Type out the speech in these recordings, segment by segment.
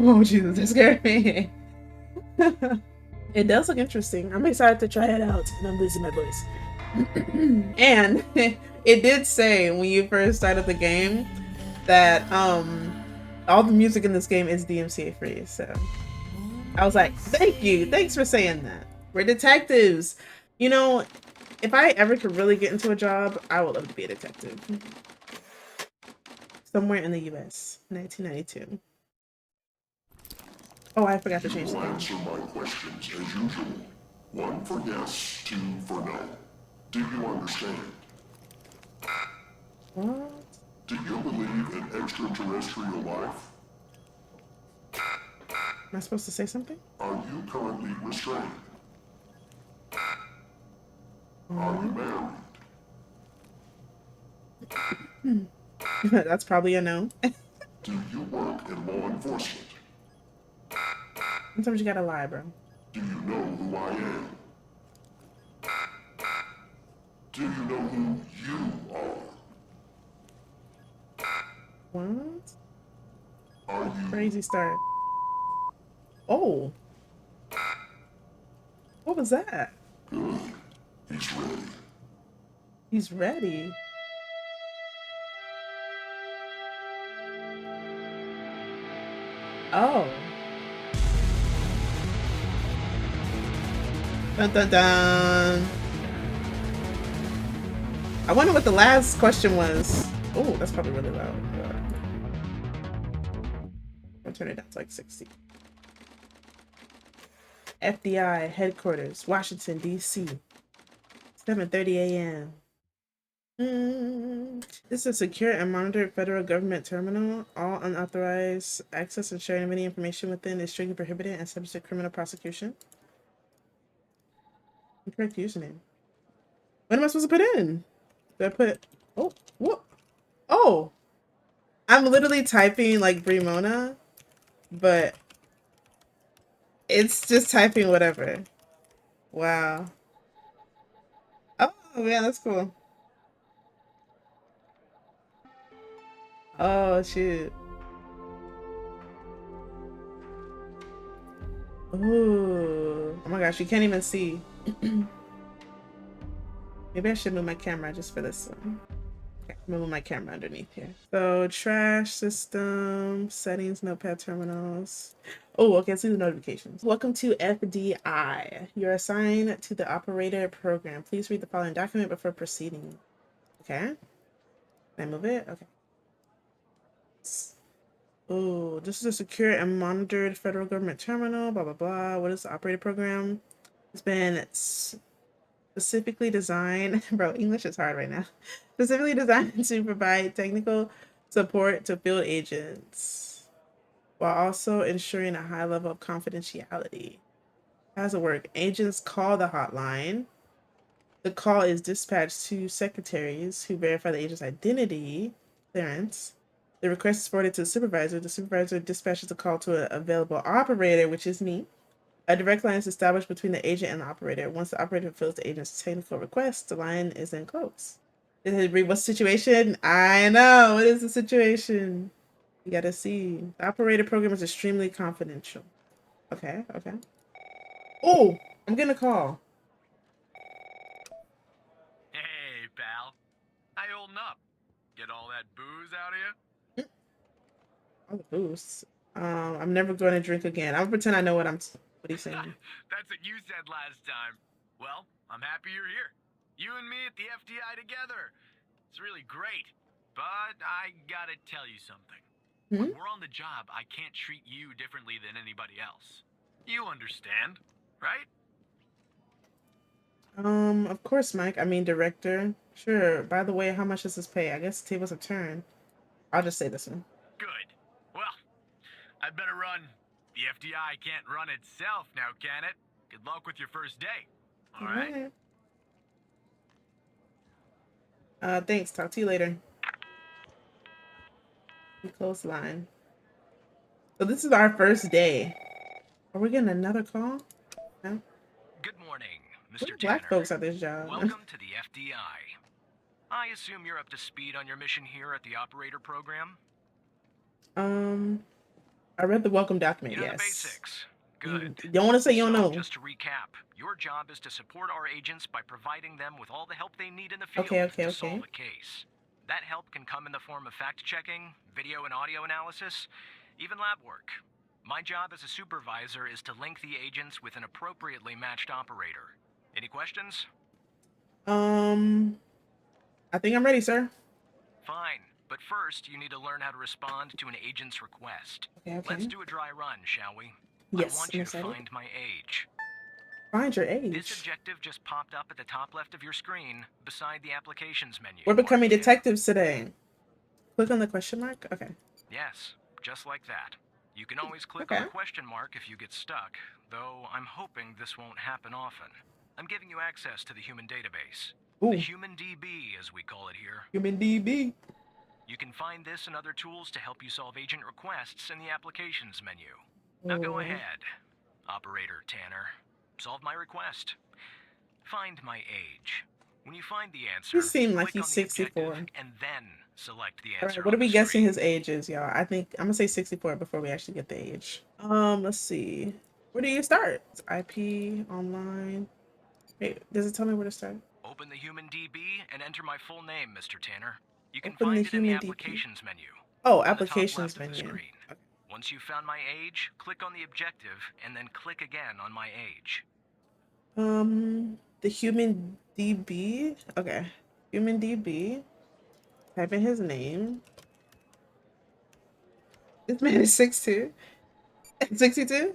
Oh, Jesus, that scared me. It does look interesting. I'm excited to try it out, and I'm losing my voice. And it did say when you first started the game that all the music in this game is DMCA free. So I was like, thank you, thanks for saying that. We're detectives. You know, if I ever could really get into a job, I would love to be a detective. Somewhere in the US, 1992. Oh, I forgot to change the game. Answer my questions as usual. 1 for yes, 2 for no. Do you understand? What? Do you believe in extraterrestrial life? Am I supposed to say something? Are you currently restrained? Are you married? That's probably a no. Do you work in law enforcement? Sometimes you gotta lie, bro. Do you know who I am? Do you know who you are? What? Are you Crazy start. Oh. What was that? good? He's ready. He's ready. Oh. Dun dun dun. I wonder what the last question was. Oh, that's probably really loud. I'll turn it down to like 60. FBI headquarters, Washington, D.C. 7:30 a.m. This is a secure and monitored federal government terminal. All unauthorized access and sharing of any information within is strictly prohibited and subject to criminal prosecution. Incorrect username. What am I supposed to put in? Do I put... Oh, what? Oh! I'm literally typing like Bremona, but it's just typing whatever. Wow. Oh, man, that's cool. Oh, shoot. Ooh. Oh my gosh, you can't even see. Maybe I should move my camera just for this one. Okay, move my camera underneath here. So trash system, settings, notepad terminals. Oh, okay, let's see the notifications. Welcome to FDI. You're assigned to the operator program. Please read the following document before proceeding. Okay. Can I move it? Okay. Oh, this is a secure and monitored federal government terminal, blah, blah, blah. What is the operator program? It's been specifically designed, bro, English is hard right now. Specifically designed to provide technical support to field agents while also ensuring a high level of confidentiality. How does it work? Agents call the hotline. The call is dispatched to secretaries who verify the agent's identity, clearance. The request is forwarded to the supervisor. The supervisor dispatches the call to an available operator, which is me. A direct line is established between the agent and the operator. Once the operator fulfills the agent's technical request, the line is then closed. Did it read what's the situation? I know. What is the situation? You gotta see. The operator program is extremely confidential. Okay, okay. Oh, I'm getting a call. Hey, pal. How you holding up? Get all that booze out of you? All the boosts. I'm never going to drink again. I'm gonna pretend I know what he's saying. That's what you said last time. Well, I'm happy you're here. You and me at the FDI together. It's really great. But I gotta tell you something. When we're on the job, I can't treat you differently than anybody else. You understand, right? Of course, Mike. I mean, director. Sure. By the way, how much does this pay? I guess the tables have turned. I'll just say this one. Good. Well, I'd better run. The FDI can't run itself now, can it? Good luck with your first day. All right? Thanks. Talk to you later. Close line. So this is our first day. Are we getting another call? No? Good morning, What Mr. are black Tanner. folks at this job? Welcome to the FDI. I assume you're up to speed on your mission here at the operator program? I read the welcome document. You know the Yes. basics. You Good. don't want to say you don't So, know. just to recap, your job is to support our agents by providing them with all the help they need in the Okay, field okay, to okay. solve a case. That help can come in the form of fact-checking, video and audio analysis, even lab work. My job as a supervisor is to link the agents with an appropriately matched operator. Any questions? I think I'm ready, sir. Fine, but first you need to learn how to respond to an agent's request. Okay, Let's okay. do a dry run, shall we? I Yes, want I'm you to excited. find my age. Find your This age. objective just popped up at the top left of your screen, beside the applications menu, We're becoming marked in. detectives today. Click on the question mark. Okay. Yes, just like that. You can always click on Okay. the question mark if you get stuck, though I'm hoping this won't happen often. I'm giving you access to the human database. The Ooh, Human DB, as we call it here. human DB. You can find this and other tools to help you solve agent requests in the applications menu. Now go Oh. ahead, Operator Tanner. Solve my request. Find my age. When you find the answer, He seemed like click he's on the 64. objective and then select the All answer right, what are on we the guessing screen. his age is, y'all? I think I'm gonna say 64 before we actually get the age. Let's see. Where do you start? It's IP online. Wait, does it tell me where to start? Open the Human DB and enter my full name, Mr. Tanner. You can Open the find it in the human DP. applications menu. Oh, On the top applications left of the menu. screen. Once you've found my age, click on the objective and then click again on my age. The human DB. Okay, human DB. Type in his name. This man is 6'2". 62.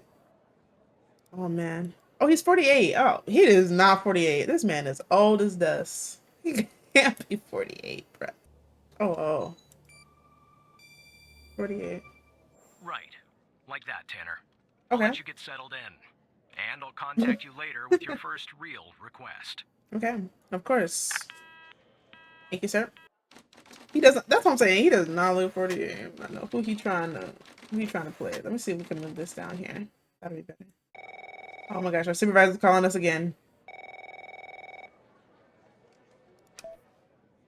Oh man. Oh, he's 48. Oh, he is not 48. This man is old as dust. He can't be 48, bro. Oh, 48. Right. Like that, Tanner. I'll Okay. let you get settled in. And I'll contact you later with your first real request. Okay. Of course. Thank you, sir. He doesn't. That's what I'm saying. He does not look 48. I don't know who he trying to play. Let me see if we can move this down here. That'll be better. Oh my gosh, our supervisor's calling us again.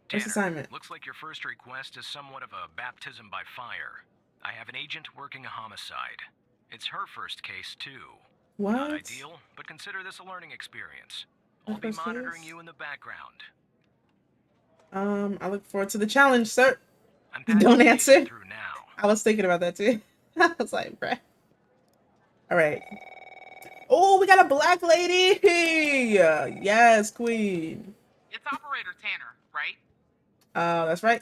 First Tanner, assignment. looks like your first request is somewhat of a baptism by fire. I have an agent working a homicide. It's her first case, too. What? Not ideal, but consider this a learning experience. I'll be first monitoring case? you in the background. I look forward to the challenge, sir. I'm patching Don't the answer. agent through now. I was thinking about that too. I was like, bruh. All right. Oh, we got a black lady. Yes, queen. It's Operator Tanner, right? That's right.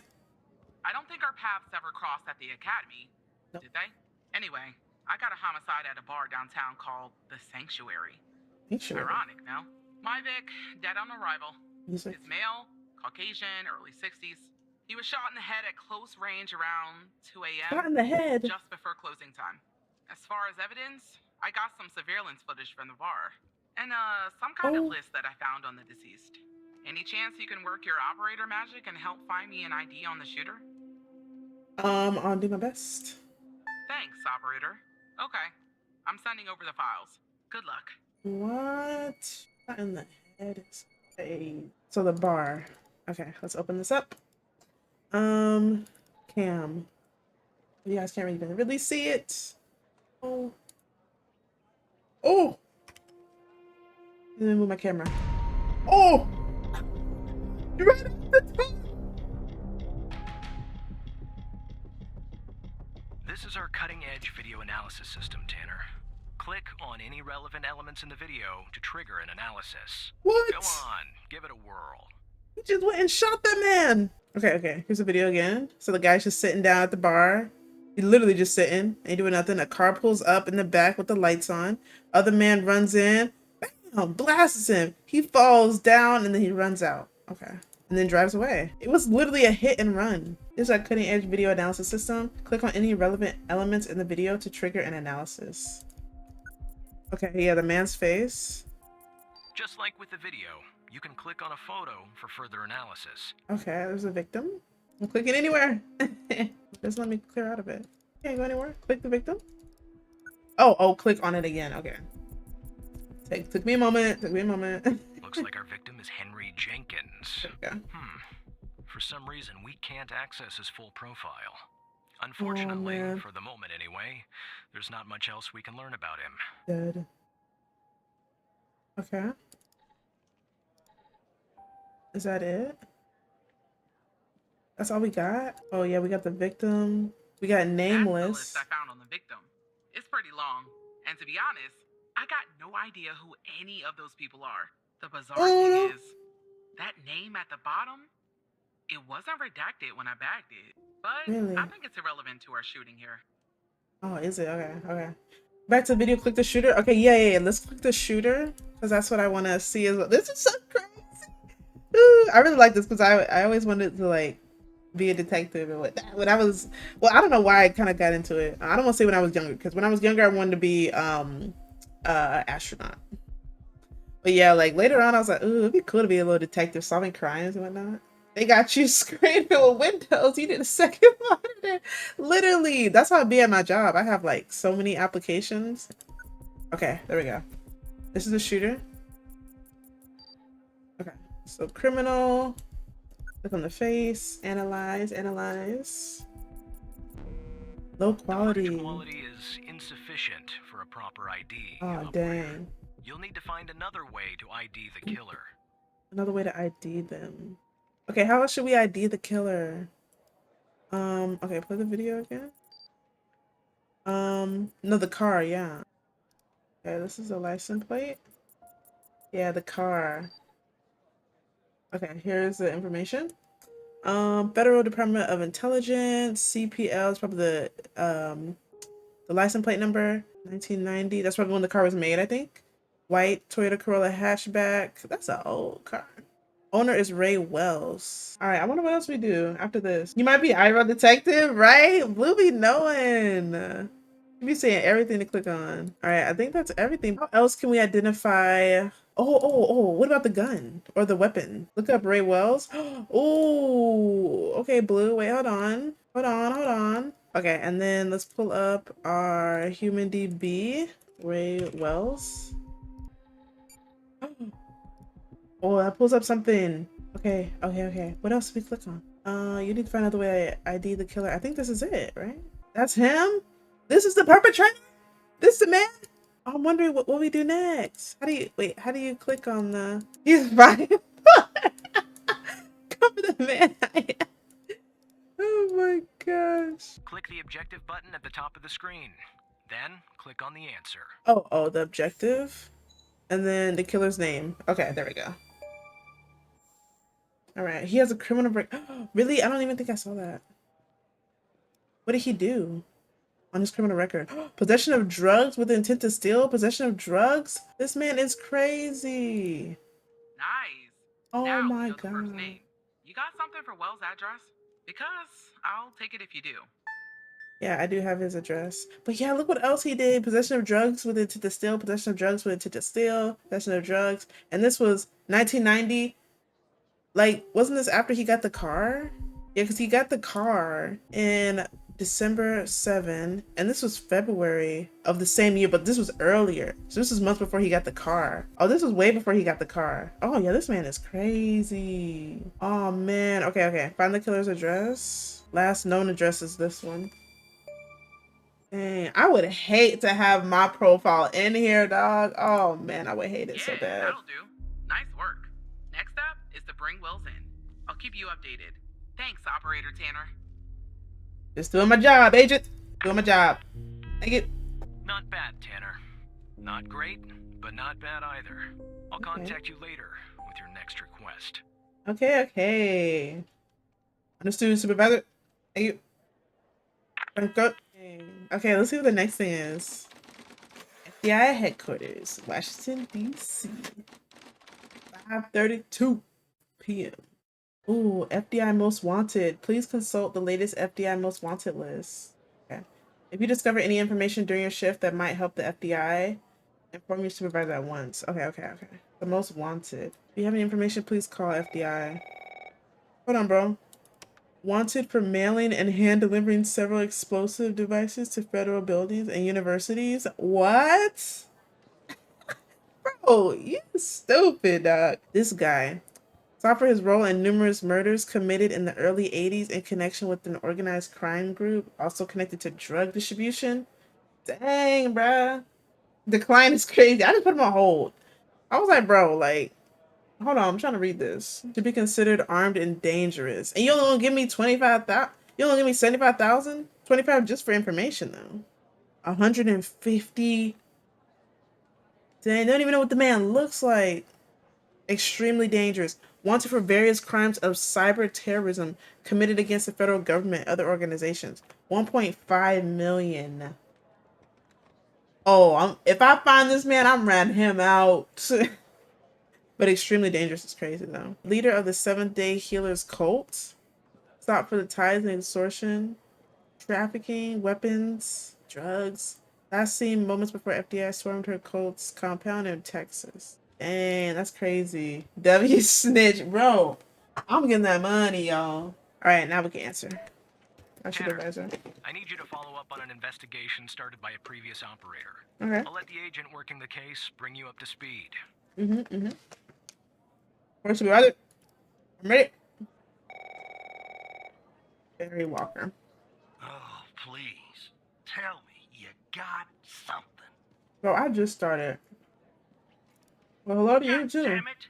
I don't think our paths ever crossed at the academy, Nope. did they? Anyway, I got a homicide at a bar downtown called The Sanctuary. Make sure. Ironic, no? My Vic, dead on arrival. Music. His male, Caucasian, early 60s. He was shot in the head at close range around 2 a.m. Shot in the head. just before closing time. As far as evidence, I got some surveillance footage from the bar. And some kind of list that I found on the deceased. Any chance you can work your operator magic and help find me an ID on the shooter? I'll do my best. Thanks, operator. Okay. I'm sending over the files. Good luck. What? Shot in the head is so the bar. Okay, let's open this up. Cam. You guys can't even really see it. Oh. Oh! Let me move my camera. Oh! You're right at the top! This is our cutting-edge video analysis system, Tanner. Click on any relevant elements in the video to trigger an analysis. What? Go on, give it a whirl. He just went and shot that man! Okay, here's the video again. So the guy's just sitting down at the bar. He's literally just sitting, ain't doing nothing. A car pulls up in the back with the lights on. Other man runs in, bam, blasts him. He falls down and then he runs out. Okay. And then drives away. It was literally a hit and run. This is our cutting edge video analysis system. Click on any relevant elements in the video to trigger an analysis. Okay, yeah, the man's face. Just like with the video, you can click on a photo for further analysis. Okay, there's a victim. I'm clicking anywhere. Just let me clear out of it. Can't go anywhere. Click the victim. Oh, click on it again. Okay. Took me a moment. Looks like our victim is Henry Jenkins. There we go. For some reason, we can't access his full profile. Unfortunately, man. for the moment anyway, there's not much else we can learn about him. Dead. Okay. Is that it? That's all we got? Oh yeah, we got the victim. We got That's the list nameless. I found on the victim. It's pretty long. And to be honest, I got no idea who any of those people are. The bizarre thing Oh is, that name at the bottom, it wasn't redacted when I bagged it. But no. I Really? think it's irrelevant to our shooting here. Oh, is it? Okay, okay. Back to video, click the shooter. Okay, yeah. Let's click the shooter. Because that's what I want to see as well. This is so crazy. Ooh, I really like this because I always wanted to like be a detective and whatnot. When I was, well, I don't know why I kind of got into it. I don't want to say when I was younger, because when I was younger I wanted to be astronaut. But yeah, like later on I was like, ooh, it'd be cool to be a little detective solving crimes and whatnot. They got you screen filled with windows. You did a second monitor. Literally, that's how I be at my job. I have like so many applications. Okay, there we go. This is the shooter. Okay, so criminal. Look on the face. Analyze. Low The footage quality. quality is insufficient for a proper ID. Oh, operator. dang. You'll need to find another way to ID the killer. Another way to ID them. Okay, how else should we ID the killer? Okay, play the video again. No, the car, yeah. Okay, this is a license plate. Yeah, the car. Okay, here's the information. Federal Department of Intelligence, CPL is probably the license plate number, 1990. That's probably when the car was made, I think. White Toyota Corolla hatchback. That's an old car. Owner is Ray Wells. All right, I wonder what else we do after this. You might be Ira Detective, right? Blue be knowing. You be saying everything to click on. All right, I think that's everything. How else can we identify? Oh, what about the gun or the weapon? Look up Ray Wells. Oh, okay, Blue, wait, hold on. Okay, and then let's pull up our human DB, Ray Wells. Oh, that pulls up something. Okay. What else do we click on? You need to find out the way I ID the killer. I think this is it, right? That's him? This is the perpetrator? This the man? I'm wondering what we do next. How do you click on the he's right? Cover the man. Oh my gosh. Click the objective button at the top of the screen. Then click on the answer. Oh, the objective. And then the killer's name. Okay, there we go. All right, he has a criminal break. Really? I don't even think I saw that. What did he do on his criminal record? Possession of drugs with the intent to steal? Possession of drugs? This man is crazy. Nice. Oh Now we my know the first god. name. You got something for Wells' address? Because I'll take it if you do. Yeah, I do have his address. But yeah, look what else he did. Possession of drugs with intent to steal. Possession of drugs with intent to steal. Possession of drugs. And this was 1990. Like, wasn't this after he got the car? Yeah, because he got the car in December 7, and this was February of the same year, but this was earlier. So this was months before he got the car. Oh, this was way before he got the car. Oh yeah, this man is crazy. Oh man. Okay. Find the killer's address. Last known address is this one. Dang, I would hate to have my profile in here, dog. Oh man, I would hate it so Yeah, bad. that'll do. Nice work. Next up is to bring Wells in. I'll keep you updated. Thanks, Operator Tanner. Just doing my job, agent. Doing my job. Thank you. Not bad, Tanner. Not great, but not bad either. I'll contact you later with your next request. Okay. Understood, supervisor. Thank you. Franco. Okay, let's see what the next thing is. FBI headquarters, Washington, D.C. 5:32 p.m. Ooh, FBI Most Wanted. Please consult the latest FBI Most Wanted list. Okay. If you discover any information during your shift that might help the FBI, inform your supervisor at once. Okay. The Most Wanted. If you have any information, please call FBI. Hold on, bro. Wanted for mailing and hand delivering several explosive devices to federal buildings and universities. What? Bro, you stupid, dog. This guy. Sought for his role in numerous murders committed in the early 80s in connection with an organized crime group, also connected to drug distribution. Dang, bruh. Decline is crazy. I just put him on hold. I was like, bro, like, hold on, I'm trying to read this. To be considered armed and dangerous. And you only gonna give me 25,000? You only give me 75,000? 25 just for information, though. 150. Dang, they don't even know what the man looks like. Extremely dangerous. Wanted for various crimes of cyber terrorism committed against the federal government and other organizations. 1.5 million. Oh, if I find this man, I'm ratting him out. But extremely dangerous is crazy, though. Leader of the Seventh-day Healers cult. Stopped for the tithes and extortion. Trafficking, weapons, drugs. Last seen moments before FBI swarmed her cult's compound in Texas. Dang, that's crazy. W snitch, bro. I'm getting that money, y'all. All right, now we can answer. Our supervisor. I need you to follow up on an investigation started by a previous operator. Okay. I'll let the agent working the case bring you up to speed. Where's supervisor? I'm ready. Barry Walker. Oh, please. Tell me you got something. Bro, I just started. Well, hello to you, God too. damn it.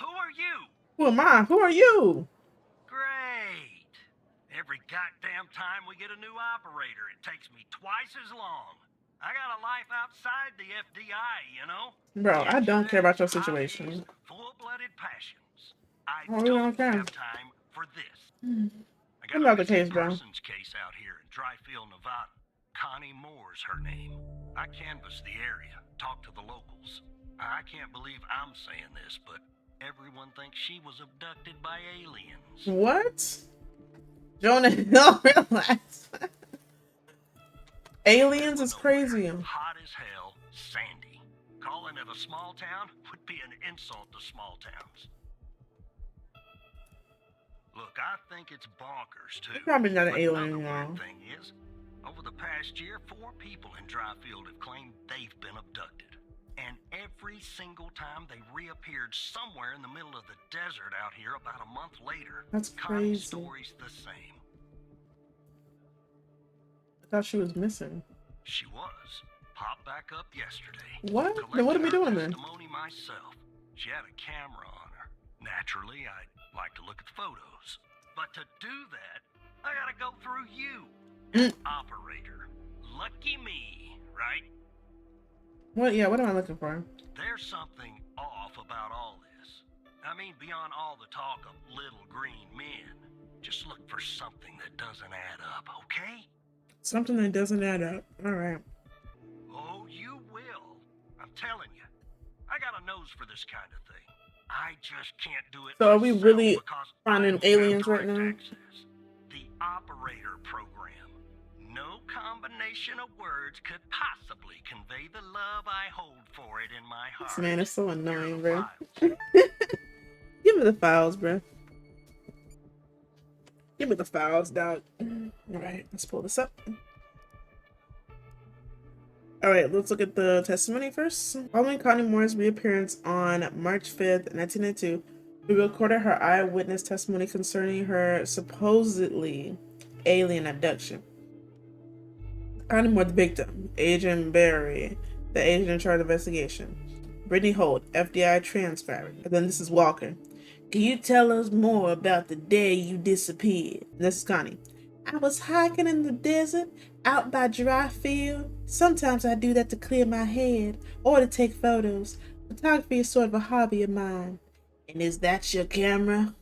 Who are you? Who am I? Who are you? Great. Every goddamn time we get a new operator, it takes me twice as long. I got a life outside the FDI, you know? Bro, I don't care about your Yesterday, situation. hobbies, full-blooded passions. I Oh, you don't okay? have time for this. I What got about a the case, missing bro? persons case out here in Dryfield, Nevada. Connie Moore's her name. I canvassed the area, talked to the locals. I can't believe I'm saying this, but everyone thinks she was abducted by aliens. What? Jonah, no, relax. Aliens is crazy. Hot as hell, sandy. Calling it a small town would be an insult to small towns. Look, I think it's bonkers, too. It's probably not an But alien another anymore. weird thing is, over the past year, 4 people in Dryfield have claimed they've been abducted. And every single time they reappeared somewhere in the middle of the desert out here about a month later. That's Connie's crazy. story's the same. I thought she was missing. She was. Popped back up yesterday. What? Then what are we doing then? Testimony myself. She had a camera on her. Naturally, I'd like to look at the photos. But to do that, I gotta go through you, an operator. Lucky me, right? What? Yeah, what am I looking for? There's something off about all this. I mean, beyond all the talk of little green men. Just look for something that doesn't add up, okay? Something that doesn't add up. All right. Oh, you will. I'm telling you. I got a nose for this kind of thing. I just can't do it. So are we myself really because finding I don't aliens have right direct now? access. The operator program. No combination of words could possibly convey the love I hold for it in my heart. This man is so annoying, Here bro. are the files. Give me the files, bro. Give me the files, dog. All right, let's pull this up. All right, let's look at the testimony first. Following Connie Moore's reappearance on March 5th, 1992, we recorded her eyewitness testimony concerning her supposedly alien abduction. Connie Moore, the victim. Agent Barry, the agent in charge of investigation. Brittany Holt, FBI transcriber. And then this is Walker. Can you tell us more about the day you disappeared? And this is Connie. I was hiking in the desert, out by Dryfield. Sometimes I do that to clear my head or to take photos. Photography is sort of a hobby of mine. And is that your camera?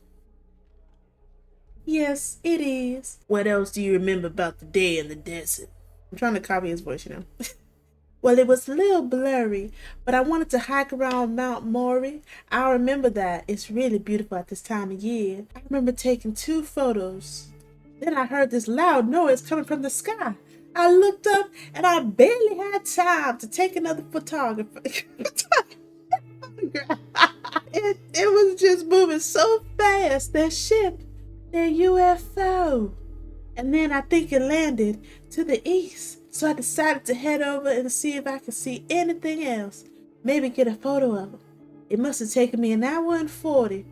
Yes, it is. What else do you remember about the day in the desert? I'm trying to copy his voice, you know. Well, it was a little blurry, but I wanted to hike around Mount Maury. I remember that. It's really beautiful at this time of year. I remember taking 2 photos. Then I heard this loud noise coming from the sky. I looked up and I barely had time to take another photograph. It was just moving so fast. That ship, that UFO. And then I think it landed to the east. So I decided to head over and see if I could see anything else. Maybe get a photo of it. It must have taken me an hour and 40.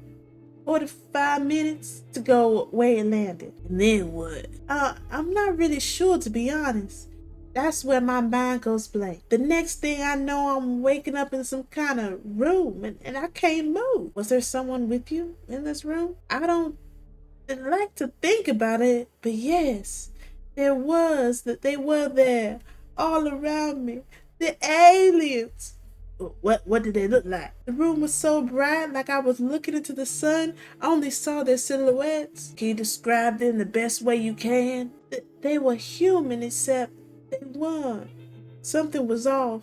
45 minutes to go where it landed. And then what? I'm not really sure, to be honest. That's where my mind goes blank. The next thing I know, I'm waking up in some kind of room and I can't move. Was there someone with you in this room? I don't like to think about it, but yes, there was, that they were there all around me. The aliens. What did they look like? The room was so bright, like I was looking into the sun. I only saw their silhouettes. Can you describe them the best way you can? They were human, except they weren't. Something was off.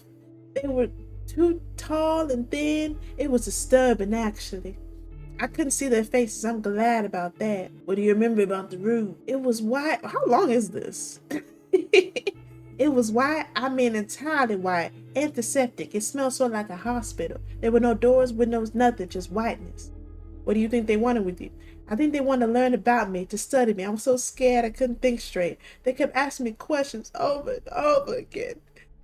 They were too tall and thin. It was disturbing, actually. I couldn't see their faces. I'm glad about that. What do you remember about the room? It was white. How long is this? It was white. I mean, entirely white. Antiseptic. It smelled sort of like a hospital. There were no doors, windows, nothing, just whiteness. What do you think they wanted with you? I think they wanted to learn about me, to study me. I was so scared I couldn't think straight. They kept asking me questions over and over again.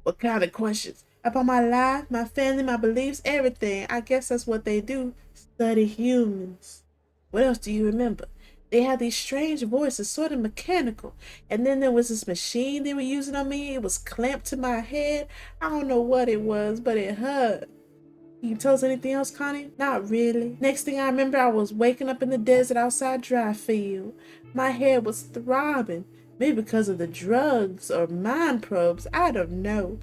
What kind of questions? About my life, my family, my beliefs, everything. I guess that's what they do. Study humans. What else do you remember? They had these strange voices, sort of mechanical. And then there was this machine they were using on me. It was clamped to my head. I don't know what it was, but it hurt. Can you tell us anything else, Connie? Not really. Next thing I remember, I was waking up in the desert outside dry field. My head was throbbing. Maybe because of the drugs or mind probes. I don't know.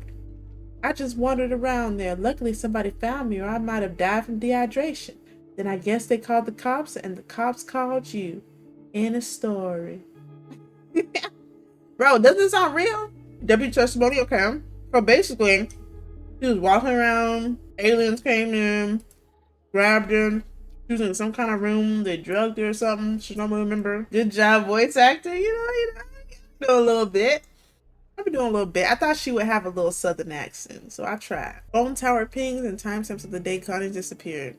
I just wandered around there. Luckily, somebody found me, or I might have died from dehydration. Then I guess they called the cops, and the cops called you. End of story. Bro, doesn't this sound real? W testimony, okay. So basically, she was walking around, aliens came in, grabbed her, she was in some kind of room, they drugged her or something, she don't remember. Good job, voice actor, you know, do a little bit. I've been doing a little bit. I thought she would have a little southern accent, so I tried. Phone tower pings and timestamps of the day Connie disappeared.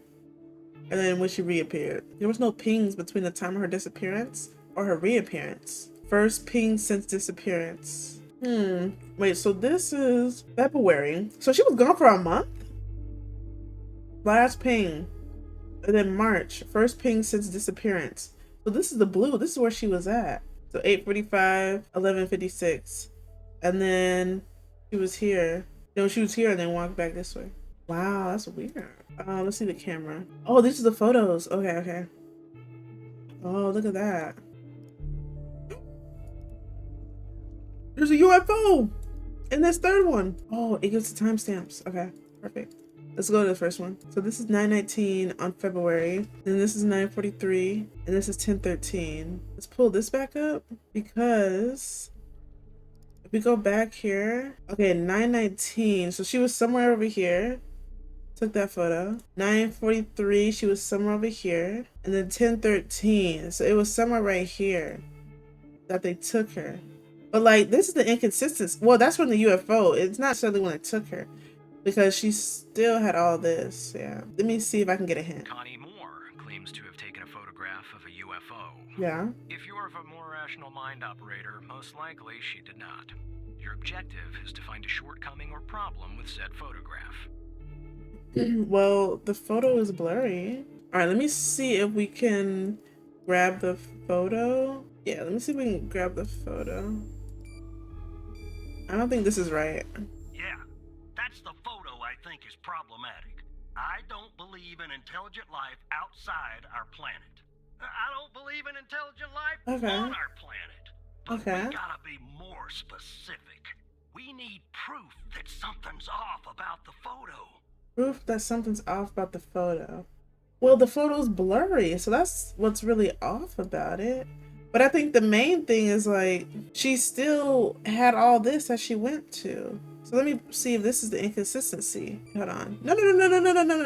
And then when she reappeared. There was no pings between the time of her disappearance or her reappearance. First ping since disappearance. Wait, so this is February. So she was gone for a month? Last ping. And then March. First ping since disappearance. So this is the blue. This is where she was at. So 8:45, 11:56. And then she was here. No, she was here and then walked back this way. Wow, that's weird. Let's see the camera. Oh, these are the photos. Okay. Oh, look at that. There's a UFO! And this third one. Oh, it gives the timestamps. Okay, perfect. Let's go to the first one. So this is 9:19 on February. Then this is 9:43. And this is 10:13. Let's pull this back up because if we go back here. Okay, 9:19. So she was somewhere over here. Took that photo. 9:43, she was somewhere over here. And then 10:13, so it was somewhere right here that they took her. But like, this is the inconsistency. Well, that's from the UFO. It's not necessarily when it took her, because she still had all this. Yeah. Let me see if I can get a hint. Connie Moore claims to have taken a photograph of a UFO. Yeah. If you're of a more rational mind operator, most likely she did not. Your objective is to find a shortcoming or problem with said photograph. Well, the photo is blurry. All right, let me see if we can grab the photo. Yeah, let me see if we can grab the photo. I don't think this is right. Yeah, that's the photo I think is problematic. I don't believe in intelligent life outside our planet. I don't believe in intelligent life on our planet. But we gotta be more specific. We need proof that something's off about the photo. Proof that something's off about the photo. Well, the photo's blurry, so that's what's really off about it. But I think the main thing is like, she still had all this that she went to. So let me see if this is the inconsistency. Hold on. No.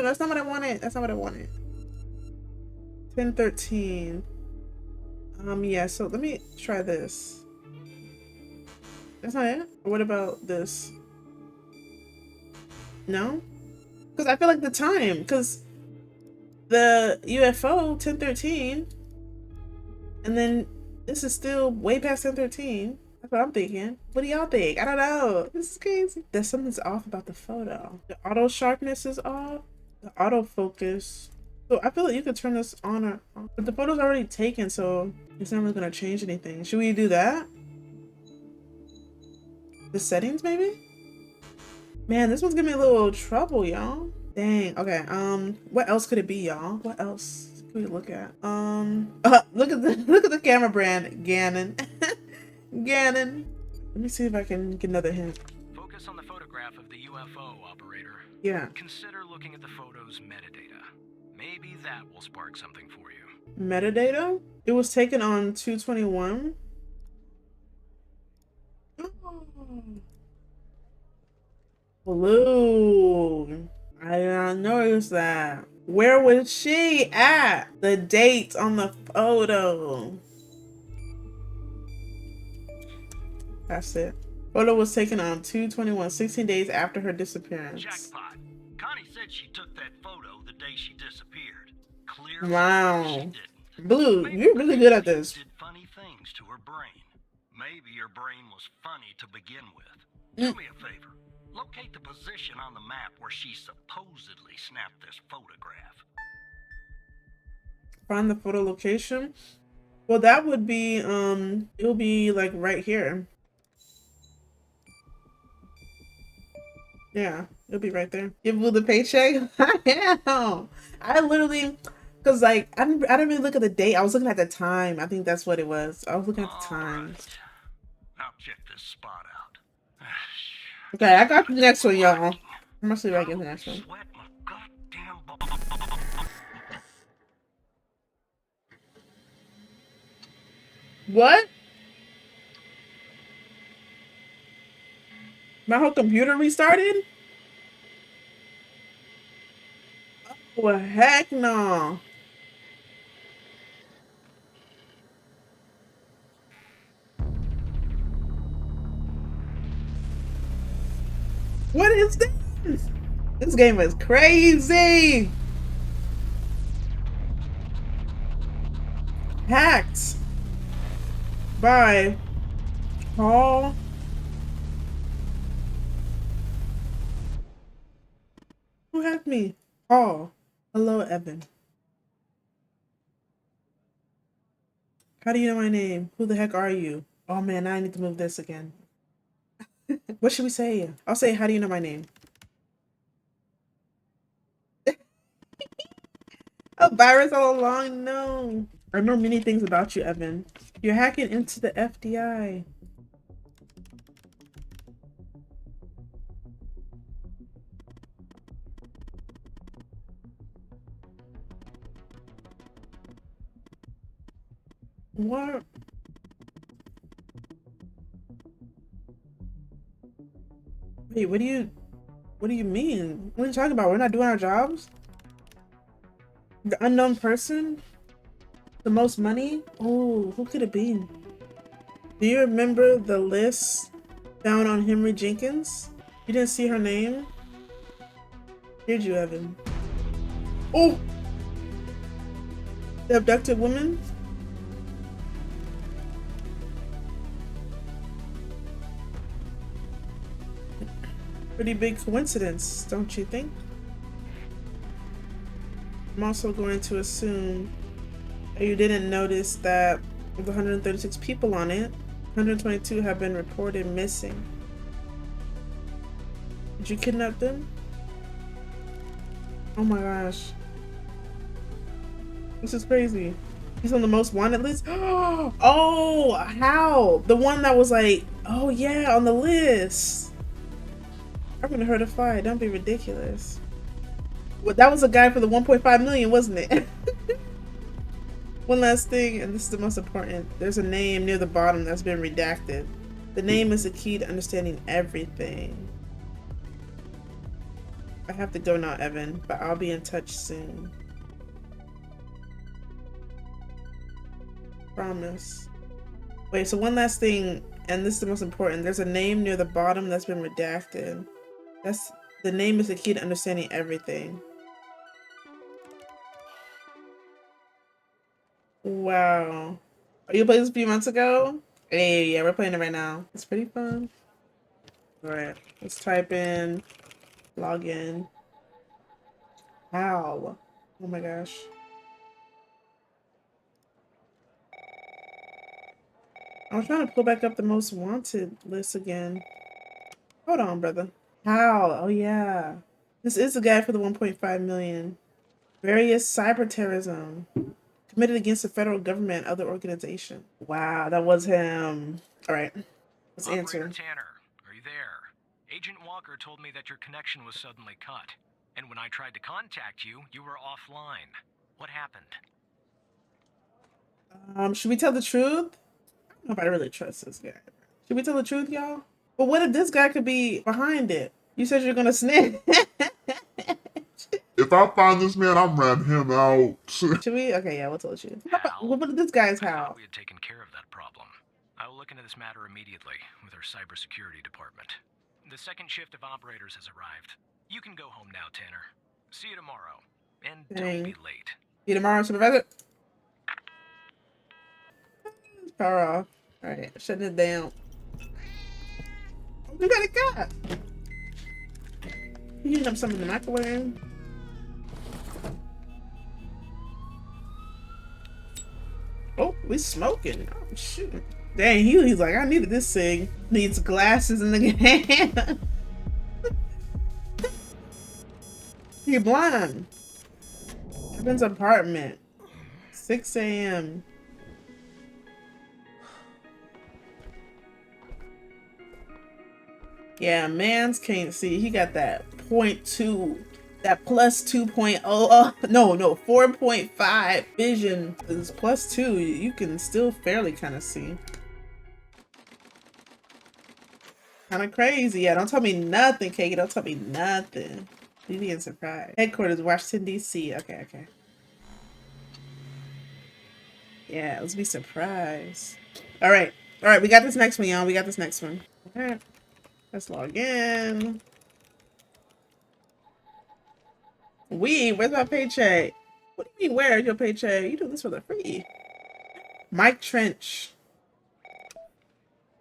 That's not what I wanted. That's not what I wanted. 10:13. Yeah, so let me try this. That's not it? Or what about this? No? Because I feel like the time, because the UFO 10:13, and then this is still way past 10:13. That's what I'm thinking. What do y'all think? I don't know. This is crazy. There's something's off about the photo. The auto sharpness is off. The autofocus So I feel like you could turn this on or off. But the photo's already taken, so it's not really gonna change anything. Should we do that? The settings, maybe? Man, this one's giving me a little trouble, y'all. Dang. Okay. What else could it be, y'all? What else could we look at? Look at the look at the camera brand, Gannon. Gannon. Let me see if I can get another hint. Focus on the photograph of the UFO, operator. Yeah. Consider looking at the photo's metadata. Maybe that will spark something for you. Metadata? It was taken on 221. Blue. I did not notice that. Where was she at? The date on the photo. That's it. Photo was taken on 221, 16 days after her disappearance. Jackpot. Connie said she took that photo the day she disappeared. Clearly, Wow. she didn't. Blue, Maybe you're really good at this. did funny things to her brain. Maybe her brain was funny to begin with. Do me a favor. Locate the position on the map where she supposedly snapped this photograph. Find the photo location. Well, that would be, it'll be like right here. Yeah, it'll be right there. Give Blue the paycheck? Damn. I literally, cause like, I didn't really look at the date. I was looking at the time. I think that's what it was. I was looking at the time. Right. I'll check this spot out. Okay, I got the next one, y'all. I'm gonna see if I get the next one. Sweat my goddamn balls. What? My whole computer restarted? Oh, heck no. What is this? This game is crazy. Hacked by Paul. Who hacked me? Paul. Hello, Evan. How do you know my name? Who the heck are you? Oh man, now I need to move this again. What should we say? I'll say, how do you know my name? A virus all along? No. I know many things about you, Evan. You're hacking into the FDI. What? Wait, what do you mean? What are you talking about? We're not doing our jobs? The unknown person? The most money? Oh, who could it be? Do you remember the list found on Henry Jenkins? You didn't see her name? Did you, Evan? Oh! The abducted woman? Pretty big coincidence, don't you think? I'm also going to assume that you didn't notice that of the 136 people on it, 122 have been reported missing. Did you kidnap them? Oh my gosh. This is crazy. He's on the most wanted list? Oh, how? The one that was like, oh yeah, on the list. I'm gonna hurt a fly. Don't be ridiculous. Well, that was a guy for the 1.5 million, wasn't it? One last thing, and this is the most important. There's a name near the bottom that's been redacted. The name is the key to understanding everything. I have to go now, Evan, but I'll be in touch soon. Promise. Wait, so one last thing, and this is the most important. There's a name near the bottom that's been redacted. The name is the key to understanding everything. Wow. Are you playing this a few months ago? Hey, yeah, we're playing it right now. It's pretty fun. Alright, let's type in login. How? Oh my gosh. I was trying to pull back up the most wanted list again. Hold on, brother. How? Oh yeah. This is the guy for the 1.5 million. Various cyber terrorism committed against the federal government, other organization. Wow, that was him. All right, let's Operator answer. Tanner, are you there? Agent Walker told me that your connection was suddenly cut. And when I tried to contact you, you were offline. What happened? Should we tell the truth? I don't know if I really trust this guy. Should we tell the truth, y'all? But what if this guy could be behind it? You said you're gonna snitch. If I find this man, I'm ratting him out. Should we? Okay, yeah, we'll tell the truth. Hal? What if this guy's I Hal? thought we had taken care of that problem. I will look into this matter immediately with our cybersecurity department. The second shift of operators has arrived. You can go home now, Tanner. See you tomorrow. And don't be late. See you tomorrow, supervisor. Power off. All right, shutting it down. We got a cat. You heating up some in the microwave. Oh, we smoking. Oh shoot. Dang, he's like, I needed this thing. Needs glasses in the game. He blind. Evan's apartment. 6 a.m. Yeah, mans can't see. He got that 0.2, that plus 2.0. No, 4.5 vision is plus 2. You can still fairly kind of see. Kind of crazy. Yeah, don't tell me nothing, Kiki. Don't tell me nothing. You being surprised. Headquarters, Washington, D.C. Okay. Yeah, let's be surprised. All right. We got this next one, y'all. We got this next one. All right. Let's log in. Where's my paycheck? What do you mean, where's your paycheck? You do this for the free. Mike Trench.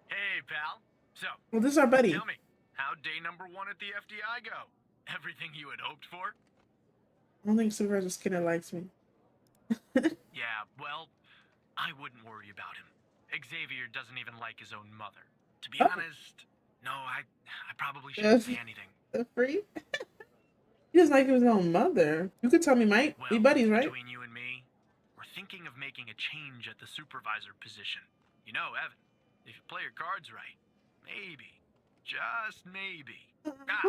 Hey, pal. So, Well, this is our buddy. tell me, how'd day number 1 at the FDI go? Everything you had hoped for? I don't think Supervisor Skinner likes me. Yeah, well, I wouldn't worry about him. Xavier doesn't even like his own mother. To be honest, no, I probably shouldn't say anything. The free? He doesn't like his own mother. You could tell me, Mike. Well, We buddies, right? between you and me, we're thinking of making a change at the supervisor position. You know, Evan, if you play your cards right, maybe, just maybe.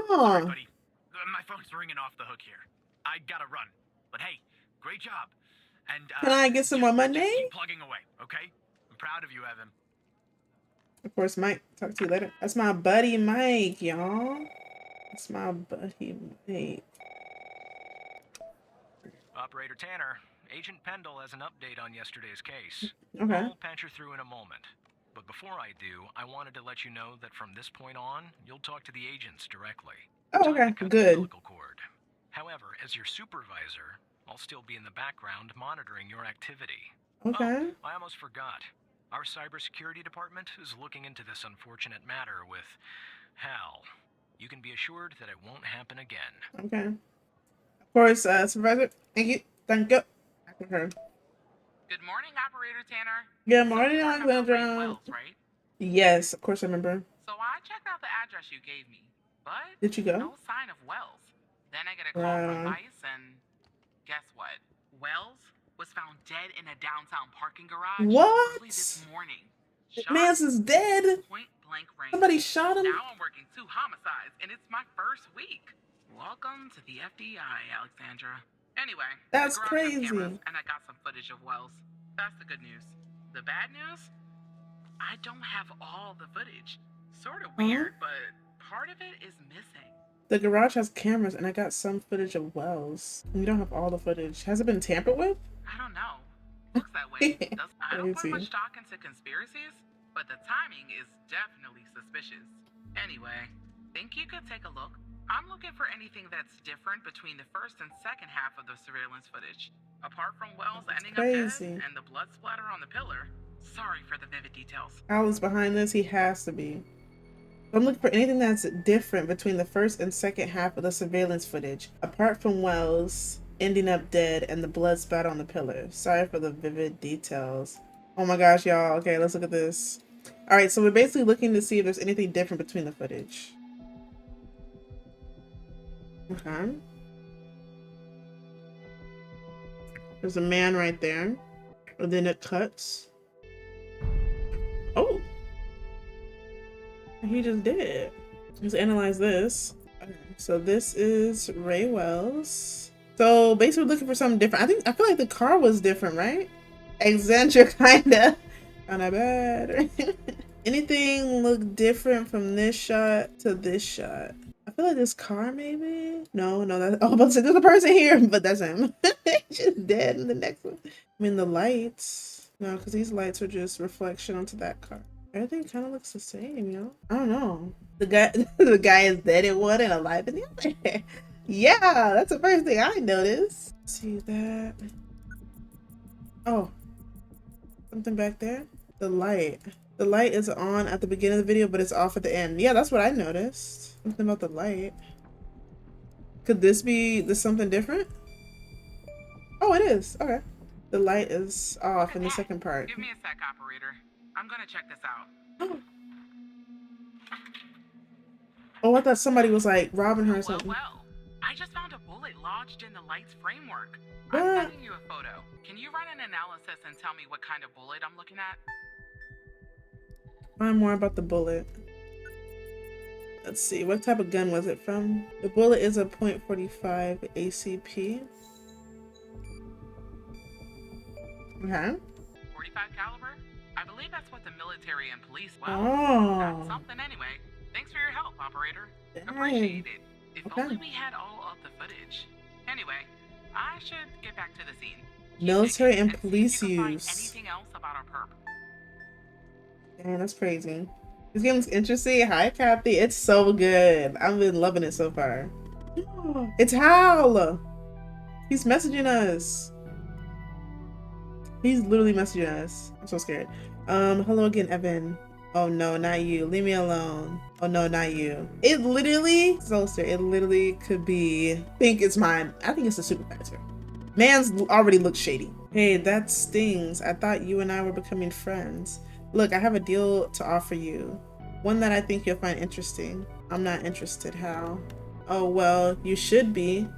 Sorry, buddy. My phone's ringing off the hook here. I gotta run. But hey, great job. And Can I get some more money? just keep plugging away, okay? I'm proud of you, Evan. Of course, Mike. Talk to you later. That's my buddy Mike, y'all. That's my buddy Mike. Operator Tanner, Agent Pendle has an update on yesterday's case. Okay. I'll patch her through in a moment. But before I do, I wanted to let you know that from this point on, you'll talk to the agents directly. Oh, Time to okay. cut the Good. umbilical cord. However, as your supervisor, I'll still be in the background monitoring your activity. Okay. Oh, I almost forgot. Our cybersecurity department is looking into this unfortunate matter with Hal. You can be assured that it won't happen again. Okay. Of course, Supervisor. Thank you. Back with her. Good morning, Operator Tanner. Good morning, So you remember Ray Alexandra. Wells, right? Yes, of course I remember. So I checked out the address you gave me, but Did you go? no sign of Wells. Then I get a call from Vice, and guess what? Wells was found dead in a downtown parking garage What? early this morning. That Shot man's is dead. point blank range. Somebody shot him. Now I'm working 2 homicides, and it's my first week. Welcome to the FDI, Alexandra. Anyway, That's the garage has crazy. cameras, and I got some footage of Wells. That's the good news. The bad news? I don't have all the footage. Sort of weird, but part of it is missing. The garage has cameras, and I got some footage of Wells. We don't have all the footage. Has it been tampered with? I don't know. Looks that way. I don't put Crazy. much stock into conspiracies, but the timing is definitely suspicious. Anyway, think you could take a look? I'm looking for anything that's different between the first and second half of the surveillance footage. Apart from Wells ending up crazy. dead and the blood splatter on the pillar. Sorry for the vivid details. Al is behind this. He has to be. I'm looking for anything that's different between the first and second half of the surveillance footage. Apart from Wells ending up dead and the blood spat on the pillar. Sorry for the vivid details. Oh my gosh, y'all. Okay, let's look at this. All right, so we're basically looking to see if there's anything different between the footage. Okay. There's a man right there. And then it cuts. Oh. He just did it. Let's analyze this. Okay, so this is Ray Wells. So basically looking for something different. I feel like the car was different, right? Eccentric kinda. Kinda bad. Anything look different from this shot to this shot? I feel like this car maybe? No, that's oh, I'm about to say there's a person here, but that's him. Just dead in the next one. I mean the lights. No, because these lights are just reflection onto that car. Everything kind of looks the same, yo. I don't know. The guy the guy is dead in one and alive in the other. Yeah, that's the first thing I noticed. See that? Oh, something back there? The light. The light is on at the beginning of the video, but it's off at the end. Yeah, that's what I noticed. Something about the light. Could this be something different? Oh, it is. Okay. The light is off in the second part. Give me a sec, operator. I'm gonna check this out. Oh, I thought somebody was like robbing her or something. Well, I just found a bullet lodged in the light's framework. What? I'm sending you a photo. Can you run an analysis and tell me what kind of bullet I'm looking at? Find more about the bullet. Let's see, what type of gun was it from? The bullet is a .45 ACP. Okay. 45 caliber? I believe that's what the military and police. Well, Oh. that's something anyway. Thanks for your help, operator. Dang. Appreciate it. If Okay. only we had all of the footage. Anyway, I should get back to the scene. Keep Military digging and see if police you can find use. anything else about our perp? Damn, that's crazy. This game is interesting. Hi, Kathy. It's so good. I've been loving it so far. It's Hal. He's messaging us. He's literally messaging us. I'm so scared. Hello again, Evan. Oh no, not you. Leave me alone. Oh no, not you. It literally, so serious. It literally could be. I think it's mine. I think it's a supervisor. Man's already looks shady. Hey, that stings. I thought you and I were becoming friends. Look, I have a deal to offer you. One that I think you'll find interesting. I'm not interested, Hal. Oh, well, you should be.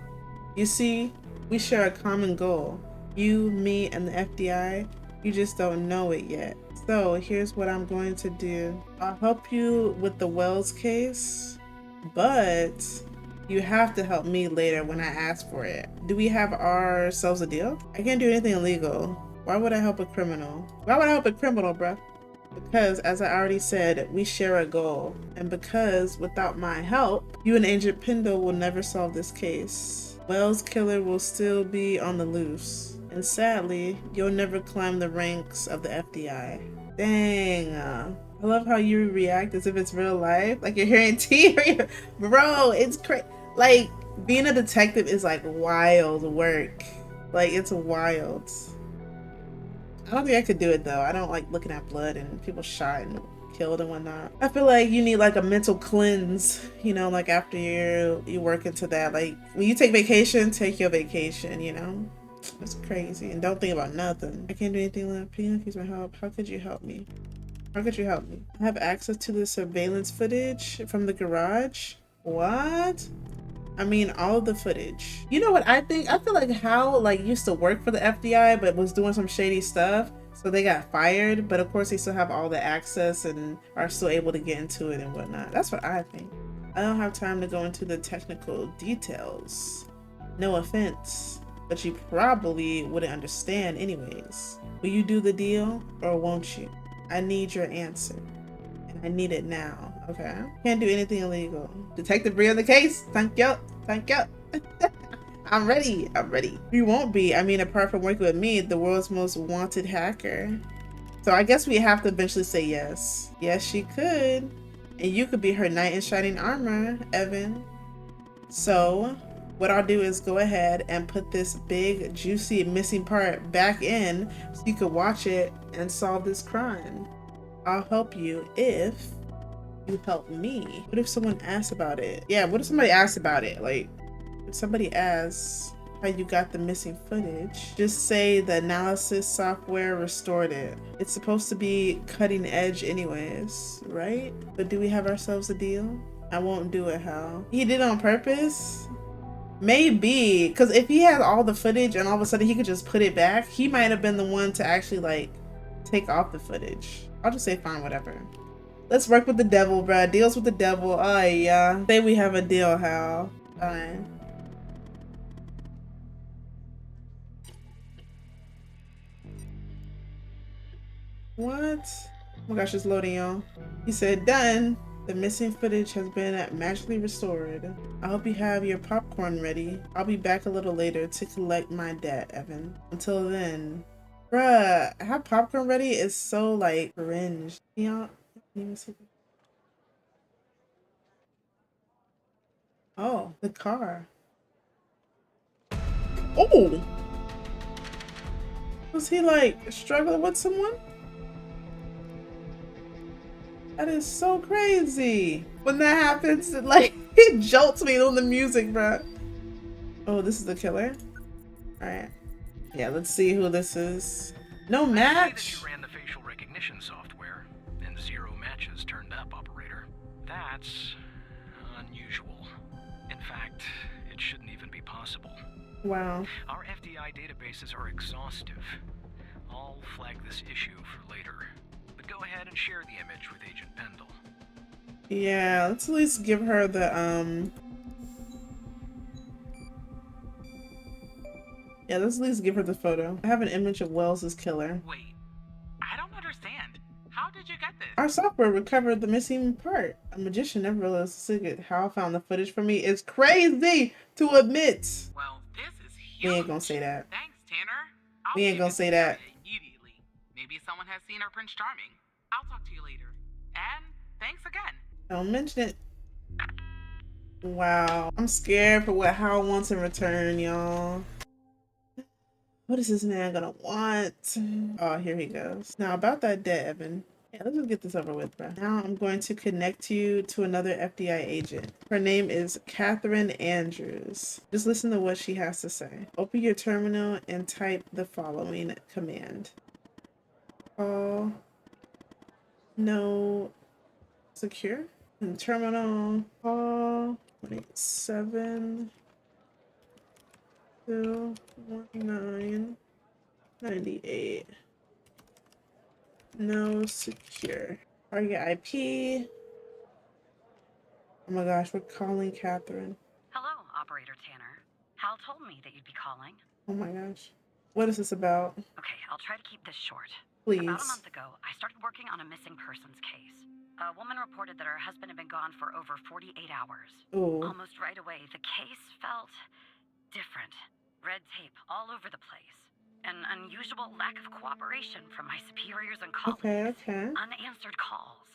You see, we share a common goal. You, me, and the FDI. You just don't know it yet. So, here's what I'm going to do. I'll help you with the Wells case, but you have to help me later when I ask for it. Do we have ourselves a deal? I can't do anything illegal. Why would I help a criminal? Why would I help a criminal, bruh? Because, as I already said, we share a goal. And because, without my help, you and Agent Pendle will never solve this case. Wells' killer will still be on the loose. And sadly, you'll never climb the ranks of the FDI. Dang. I love how you react as if it's real life. Like you're hearing tea. Bro, it's crazy. Like, being a detective is like wild work. Like, it's wild. I don't think I could do it though. I don't like looking at blood and people shot and killed and whatnot. I feel like you need like a mental cleanse, you know, like after you work into that. Like when you take vacation, take your vacation, you know? It's crazy. And don't think about nothing. I can't do anything left. Please my help. How could you help me? How could you help me? I have access to the surveillance footage from the garage. What? I mean, all of the footage. You know what I think? I feel like Hal like used to work for the FBI, but was doing some shady stuff. So they got fired, but of course they still have all the access and are still able to get into it and whatnot. That's what I think. I don't have time to go into the technical details. No offense, but you probably wouldn't understand anyways. Will you do the deal or won't you? I need your answer. I need it now. Okay. Can't do anything illegal. Detective Bree on the case. Thank you. Thank you. I'm ready. I'm ready. You won't be. I mean, apart from working with me, the world's most wanted hacker. So I guess we have to eventually say yes. Yes, she could. And you could be her knight in shining armor, Evan. So what I'll do is go ahead and put this big, juicy, missing part back in so you could watch it and solve this crime. I'll help you if you help me. What if someone asks about it? Yeah, what if somebody asks about it? Like, if somebody asks, how you got the missing footage. Just say the analysis software restored it. It's supposed to be cutting edge anyways, right? But do we have ourselves a deal? I won't do it, Hal. He did it on purpose? Maybe, because if he had all the footage and all of a sudden he could just put it back, he might have been the one to actually like take off the footage. I'll just say fine, whatever. Let's work with the devil, bruh. Deals with the devil. Oh yeah. Say we have a deal, Hal. Fine. What? Oh my gosh, it's loading, y'all. He said, done. The missing footage has been magically restored. I hope you have your popcorn ready. I'll be back a little later to collect my debt, Evan. Until then, bruh, have popcorn ready is so like cringe. Y'all, oh, the car. Oh, was he like struggling with someone? That is so crazy. When that happens, it like it jolts me on the music, bro. Oh, this is the killer. All right. Yeah, let's see who this is. No match. I see that you ran the facial recognition software, and 0 matches turned up, operator. That's unusual. In fact, it shouldn't even be possible. Wow. Our FDI databases are exhaustive. I'll flag this issue for later. But go ahead and share the image with Agent Pendle. Yeah, let's at least give her the yeah, let's at least give her the photo. I have an image of Wells's killer. Wait, I don't understand. How did you get this? Our software recovered the missing part. A magician never realized the secret. How I found the footage for me is crazy to admit. Well, this is huge. We ain't gonna say that. Thanks, Tanner. I'll We ain't give gonna it say to that. Sarah immediately. Maybe someone has seen our Prince Charming. I'll talk to you later. And thanks again. Don't mention it. Wow. I'm scared for what Hal wants in return, y'all. What is this man gonna want? Oh, here he goes. Now about that debt, Evan. Yeah, let's just get this over with, bro. Now I'm going to connect you to another FBI agent. Her name is Catherine Andrews. Just listen to what she has to say. Open your terminal and type the following command. Call. No. Secure. And terminal. Call. 27. 21998. No secure. Target IP. Oh my gosh, we're calling Catherine. Hello, Operator Tanner. Hal told me that you'd be calling. Oh my gosh. What is this about? Okay, I'll try to keep this short. Please. About a month ago, I started working on a missing persons case. A woman reported that her husband had been gone for over 48 hours. Ooh. Almost right away, the case felt different. Red tape all over the place. An unusual lack of cooperation from my superiors and colleagues. Okay. Unanswered calls.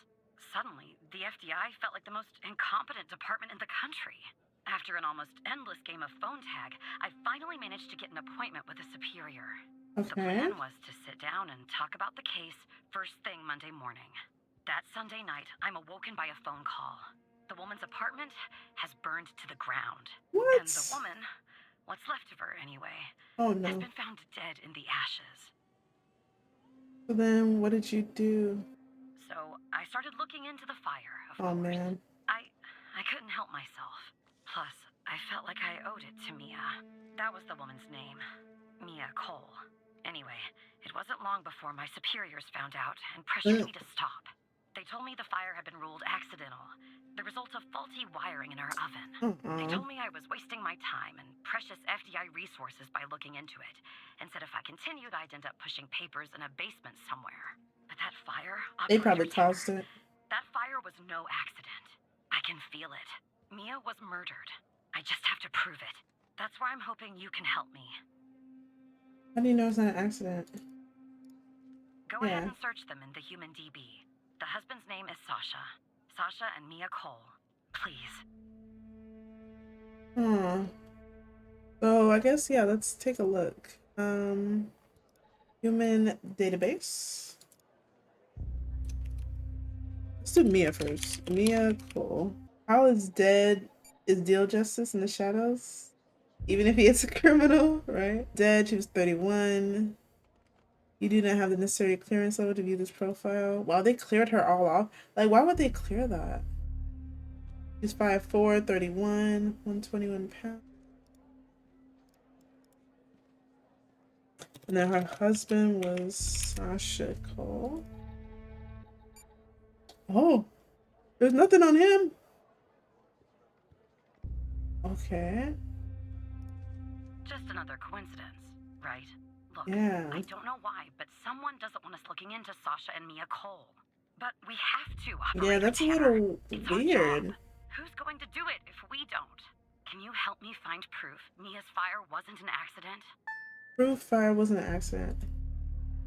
Suddenly, the FDI felt like the most incompetent department in the country. After an almost endless game of phone tag, I finally managed to get an appointment with a superior. Okay. The plan was to sit down and talk about the case first thing Monday morning. That Sunday night, I'm awoken by a phone call. The woman's apartment has burned to the ground. What? And the woman, what's left of her anyway, Oh has no. been found dead in the ashes. So then what did you do? So I started looking into the fire, of Oh course. man. I couldn't help myself. Plus, I felt like I owed it to Mia. That was the woman's name. Mia Cole. Anyway, it wasn't long before my superiors found out and pressured me to stop. They told me the fire had been ruled accidental, the result of faulty wiring in our oven. They told me I was wasting my time and precious FDI resources by looking into it, and said if I continued, I'd end up pushing papers in a basement somewhere. But that fire, They probably Operator caused Tanner, it. that fire was no accident. I can feel it. Mia was murdered. I just have to prove it. That's why I'm hoping you can help me. How do you know it's not an accident? Go ahead and search them in the human DB. The husband's name is Sasha. Sasha and Mia Cole. Please. So I guess, yeah, let's take a look. Human database. Let's do Mia first. Mia Cole. Hal is dead. Is Deal Justice in the shadows? Even if he is a criminal, right? Dead, she was 31. You do not have the necessary clearance level to view this profile. Wow, they cleared her all off. Like, why would they clear that? She's 5'4", 31, 121 pounds. And then her husband was Sasha Cole. Oh, there's nothing on him. Okay. Just another coincidence, right? Look, Yeah. I don't know why, but someone doesn't want us looking into Sasha and Mia Cole. But we have to, Yeah, Operator that's a Tanner. little It's our weird. job. Who's going to do it if we don't? Can you help me find proof Mia's fire wasn't an accident? Proof fire wasn't an accident.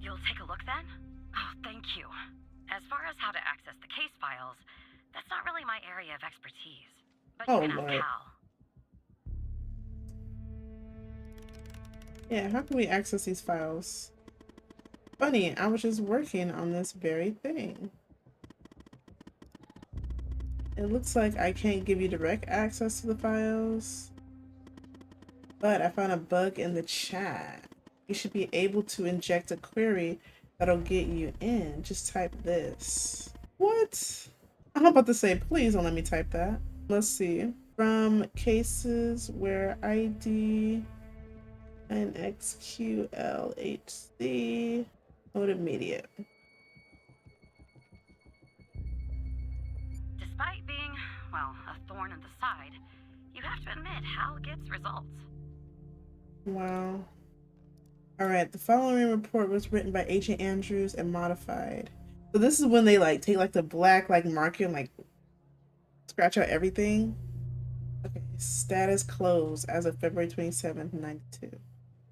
You'll take a look then? Oh, thank you. As far as how to access the case files, that's not really my area of expertise. But Oh, you can ask Lord. Hal. Yeah, how can we access these files? Funny, I was just working on this very thing. It looks like I can't give you direct access to the files, but I found a bug in the chat. You should be able to inject a query that'll get you in. Just type this. What? I'm about to say, please don't let me type that. Let's see. From cases where ID and XQLHC mode immediate. Despite being, well, a thorn in the side, you have to admit Hal gets results. Wow. Alright, the following report was written by Agent Andrews and modified. So this is when they like take like the black like marker and like scratch out everything. Okay, status closed as of February 27th, 92.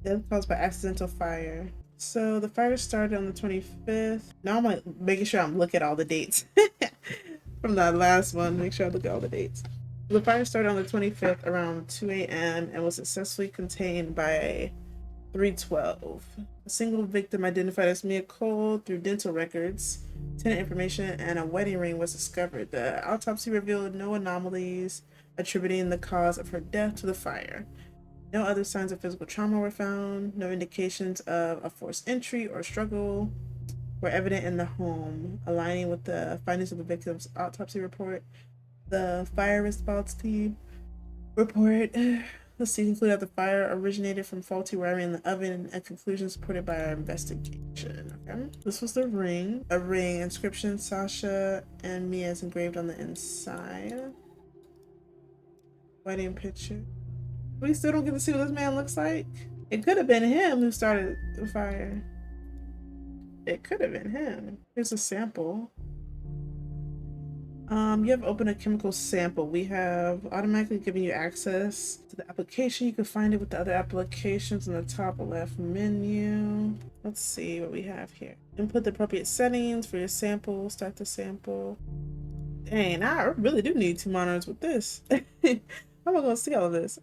Death caused by accidental fire. So the fire started on the 25th. Now I'm like making sure I'm looking at all the dates from that last one. Make sure I look at all the dates. The fire started on the 25th around 2 a.m. and was successfully contained by 312. A single victim identified as Mia Cole through dental records, tenant information, and a wedding ring was discovered. The autopsy revealed no anomalies attributing the cause of her death to the fire. No other signs of physical trauma were found. No indications of a forced entry or struggle were evident in the home, aligning with the findings of the victim's autopsy report. The fire response team report, let's see, concluded that the fire originated from faulty wiring in the oven, a conclusion supported by our investigation. Okay. This was the ring. A ring, inscription Sasha and Mia is engraved on the inside. Wedding picture. We still don't get to see what this man looks like. It could have been him who started the fire. It could have been him. Here's a sample. You have opened a chemical sample. We have automatically given you access to the application. You can find it with the other applications in the top left menu. Let's see what we have here. Input the appropriate settings for your sample. Start the sample. Dang, I really do need 2 monitors with this. How am I gonna see all of this?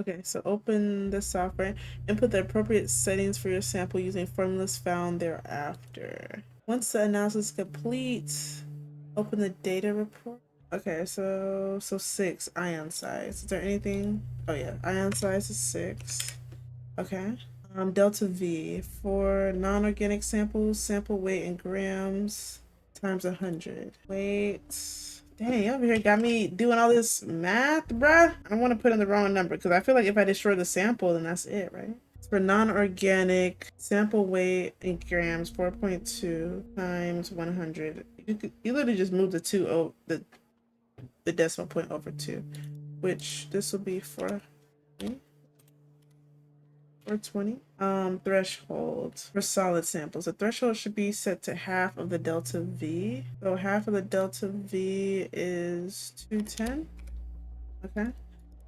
Okay, so open the software. Input the appropriate settings for your sample using formulas found thereafter. Once the analysis is complete, open the data report. Okay, so 6 ion size. Is there anything? Oh yeah, ion size is 6. Okay. Delta V for non-organic samples, sample weight in grams times 100. Weight. Dang, over here got me doing all this math, bruh. I don't want to put in the wrong number because I feel like if I destroy the sample, then that's it, right? For non-organic, sample weight in grams, 4.2 times 100. You literally just move the 2 over the decimal point over 2, which this will be for 420. Threshold for solid samples. The threshold should be set to half of the delta V. So half of the delta V is 210. Okay.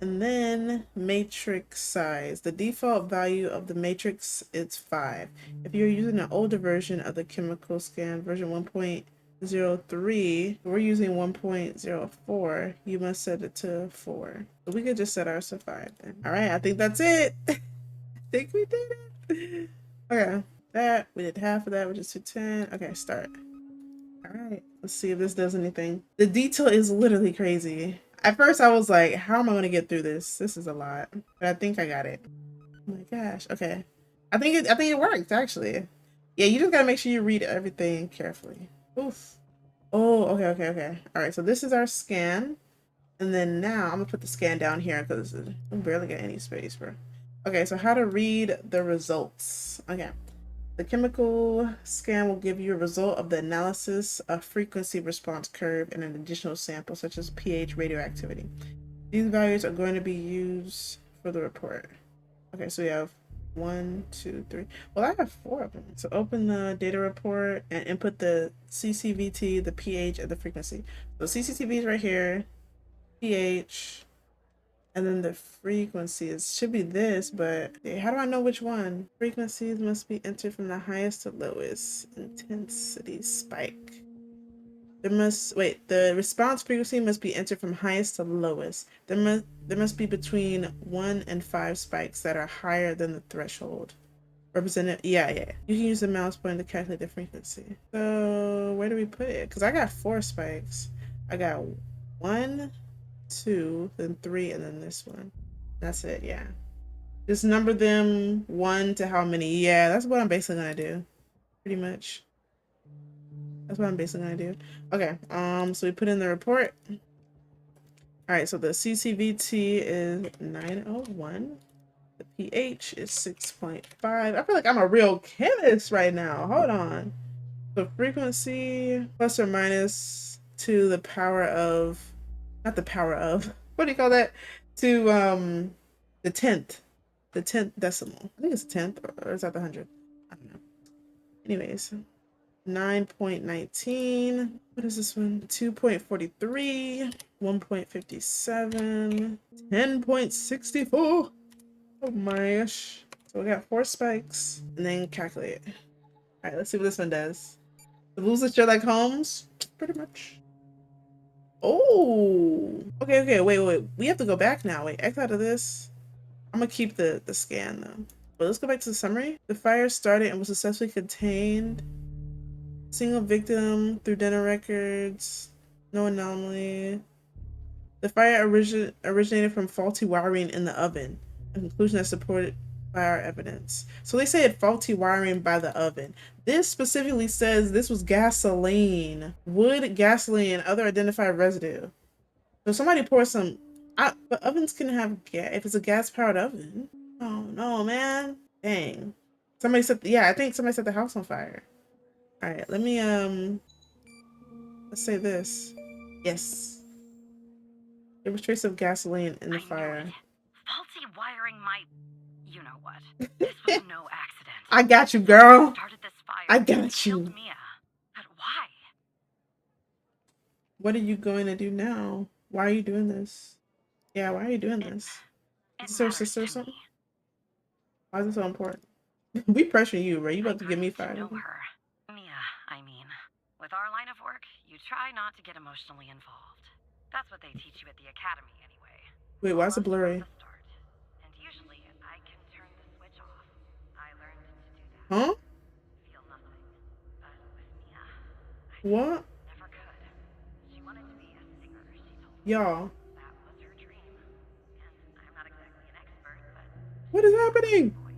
And then matrix size. The default value of the matrix is 5. If you're using an older version of the chemical scan, version 1.03, we're using 1.04, you must set it to 4. So we could just set ours to 5 then. All right, I think that's it. I think we did it. Okay, that, we did half of that, which is 210. Okay, start. All right, let's see if this does anything. The detail is literally crazy. At first, I was like, how am I going to get through this? This is a lot. But I think I got it. Oh my gosh. Okay. I think it worked, actually. Yeah, you just got to make sure you read everything carefully. Oof. Oh, okay, okay, okay. All right, so this is our scan. And then now I'm going to put the scan down here because I barely got any space, bro. Okay, so how to read the results. Okay. The chemical scan will give you a result of the analysis of frequency response curve and an additional sample, such as pH radioactivity. These values are going to be used for the report. Okay, so we have 1, 2, 3. Well, I have 4 of them. So open the data report and input the CCVT, the pH, and the frequency. So CCTV is right here, pH, and then the frequencies should be this, but how do I know which one? Frequencies must be entered from the highest to lowest intensity spike. The response frequency must be entered from highest to lowest. There must be between 1 and 5 spikes that are higher than the threshold. Represented, yeah. You can use the mouse pointer to calculate the frequency. So where do we put it? Because I got 4 spikes. I got 1, 2, then 3, and then this one. That's it, yeah. Just number them 1 to how many. Yeah, that's what I'm basically gonna do. Pretty much. That's what I'm basically gonna do. Okay, so we put in the report. Alright, so the CCVT is 901. The pH is 6.5. I feel like I'm a real chemist right now. Hold on. So frequency plus or minus to the power of, not the power of, what do you call that? To the 10th. The 10th decimal. I think it's 10th, or is that the 100th? I don't know. Anyways, 9.19. What is this one? 2.43. 1.57. 10.64. Oh my gosh. So we got 4 spikes and then calculate. All right, let's see what this one does. The rules that Sherlock Holmes? Pretty much. Oh. Okay, wait. We have to go back now. Wait, X out of this. I'm gonna keep the scan though. But let's go back to the summary. The fire started and was successfully contained. Single victim through dental records. No anomaly. The fire originated from faulty wiring in the oven. A conclusion that's supported by our evidence. So they said faulty wiring by the oven. This specifically says this was gasoline. Wood, gasoline, and other identified residue. So somebody poured some. But ovens can have gas if it's a gas-powered oven. Oh no, man! Dang. Somebody set. Yeah, I think somebody set the house on fire. All right, let me let's say this. Yes, there was trace of gasoline in the fire. Faulty wiring might, you know what? This was no accident. I got you, girl. Started this fire. I got Killed you. Mia. But why? What are you going to do now? Why are you doing this? Yeah, why are you doing this? It Is this her matters sister or to something? me. Why is it so important? We pressuring you, bro. You about to get me I fired. know her. Mia, I mean. With our line of work, you try not to get emotionally involved. That's what they teach you at the academy, anyway. Wait, why is it Almost from blurry? the start. And usually, I can turn the switch off. I learned to do that. Huh? Feel nothing. But with Mia, I What? never could. She wanted to be a singer, she told me. Y'all. That was her dream. And I'm not exactly an expert, but What is happening? really,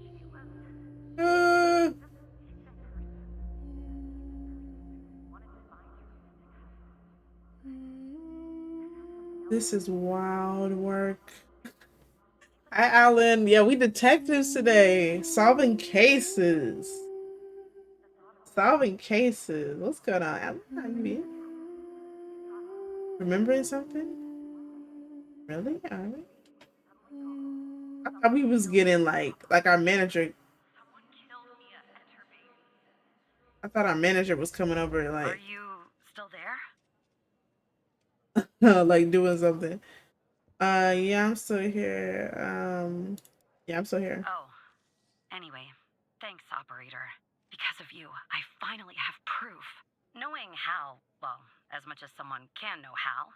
she was Uh, this is wild work. Hi, Alan. Yeah, we detectives today. Solving cases. Solving cases. What's going on, Alan? How you been? Remembering something? Really? Are we? I thought we was getting like our manager. I thought our manager was coming over Are like you still there? like doing something. Yeah, I'm still here. Yeah, I'm still here. Oh, anyway, thanks, operator. Because of you, I finally have proof. Knowing Hal, well, as much as someone can know Hal,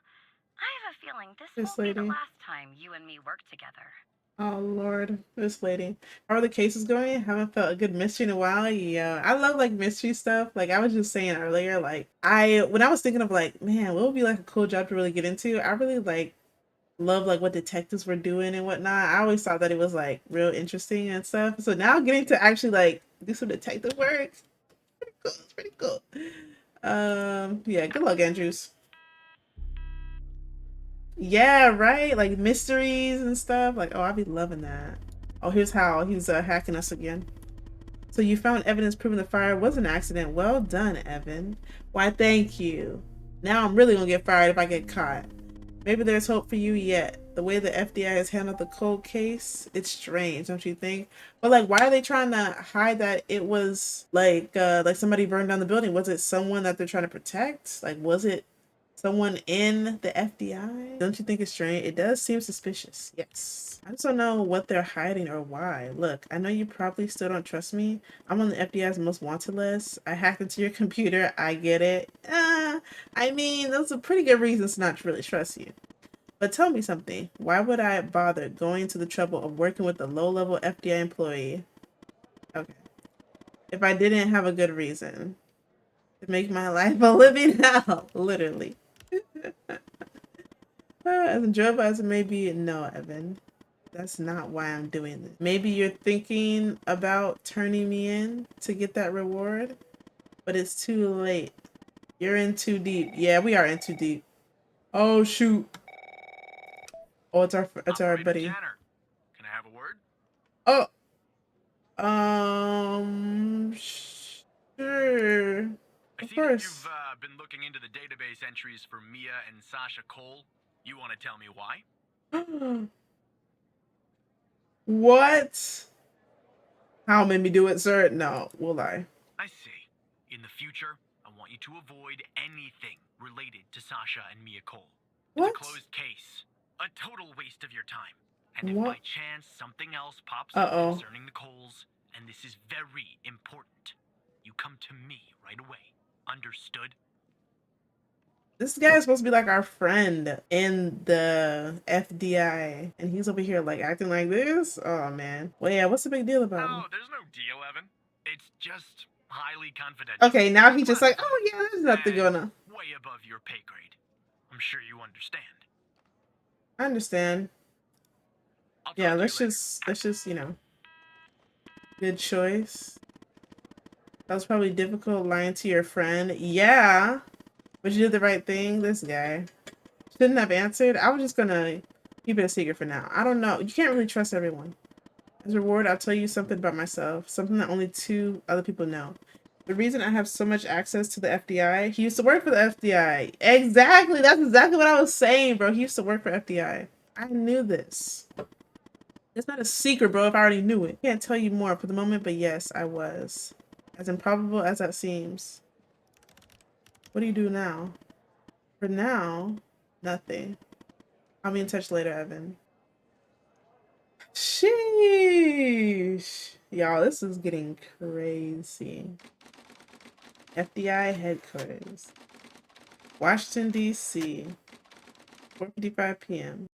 I have a feeling this This won't be the lady. last time you and me work together. Oh Lord, this lady. How are the cases going? Haven't felt a good mystery in a while. Yeah, I love like mystery stuff. Like I was just saying earlier, like when I was thinking of like, man, what would be like a cool job to really get into? I really like love like what detectives were doing and whatnot. I always thought that it was like real interesting and stuff. So now getting to actually like do some detective work, pretty cool. It's pretty cool. Yeah, good luck, Andrews. Yeah, right. Like mysteries and stuff. Like, oh, I'd be loving that. Oh, here's how he's hacking us again. So you found evidence proving the fire was an accident. Well done, Evan. Why, thank you. Now I'm really gonna get fired if I get caught. Maybe there's hope for you yet. The way the FBI has handled the cold case, it's strange, don't you think? But like, why are they trying to hide that it was like somebody burned down the building? Was it someone that they're trying to protect? Like, was it someone in the FBI? Don't you think it's strange? It does seem suspicious. Yes. I just don't know what they're hiding or why. Look, I know you probably still don't trust me. I'm on the FBI's most wanted list. I hacked into your computer. I get it. I mean, those are pretty good reasons to not really trust you. But tell me something. Why would I bother going to the trouble of working with a low-level FBI employee? Okay. If I didn't have a good reason to make my life a living hell, literally. As enjoyable as it may be, no, Evan. That's not why I'm doing this. Maybe you're thinking about turning me in to get that reward, but it's too late. You're in too deep. Yeah, we are in too deep. Oh shoot. Oh, it's our Operator buddy. Tanner, can I have a word? Oh, sure. I Of see that you've course. been looking into the database entries for Mia and Sasha Cole. You want to tell me why? What? How made me do it, sir? No, will I? I see. In the future, I want you to avoid anything related to Sasha and Mia Cole. It's a What? closed case. A total waste of your time. And if What? by chance something else pops up Uh-oh. concerning the Coles, and this is very important, you come to me right away. Understood? This guy is supposed to be like our friend in the FDI, and he's over here like acting like this. Oh man. Well, yeah. What's the big deal about him? Oh, there's no deal, Evan. It's just highly confidential. Okay, now he's just like, oh Classified. yeah, there's nothing going And on. way above your pay grade. I'm sure you understand. I understand. I'll Yeah, talk to you let's just good choice. That was probably difficult lying to your friend. Yeah, but you did the right thing. This guy shouldn't have answered. I was just gonna keep it a secret for now. I don't know. You can't really trust everyone. As a reward, I'll tell you something about myself, something that only 2 other people know. The reason I have so much access to the FBI, he used to work for the FBI. Exactly. That's exactly what I was saying, bro. He used to work for FBI. I knew this. It's not a secret, bro, if I already knew it. Can't tell you more for the moment, but yes, I was. As improbable as that seems. What do you do now? For now, nothing. I'll be in touch later, Evan. Sheesh. Y'all, this is getting crazy. FBI headquarters. Washington, D.C. 4:55 p.m.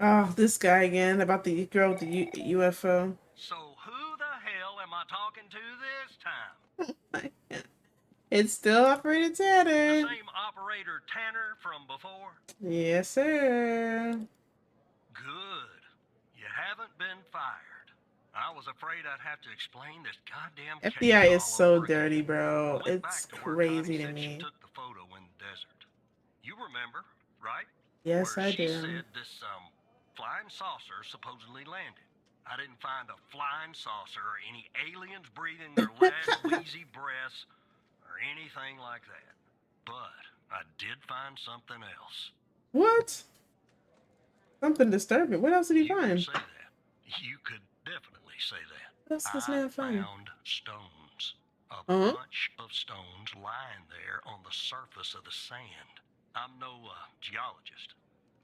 Oh, this guy again about the girl with the UFO. So who the hell am I talking to this time? It's still Operator The Tanner. same operator Tanner from before? Yes, sir. Good. You haven't been fired. I was afraid I'd have to explain this goddamn FBI case is all so over dirty, again. bro. I went It's back to where Connie crazy to said she me. took the photo in the desert. You remember, right? Yes, Where I she do. said this flying saucer supposedly landed. I didn't find a flying saucer or any aliens breathing their last wheezy breaths or anything like that. But I did find something else. What? Something disturbing. What else did he You could find? say that. You could definitely say that. What else does I man find? found stones. A Huh? bunch of stones lying there on the surface of the sand. I'm no geologist,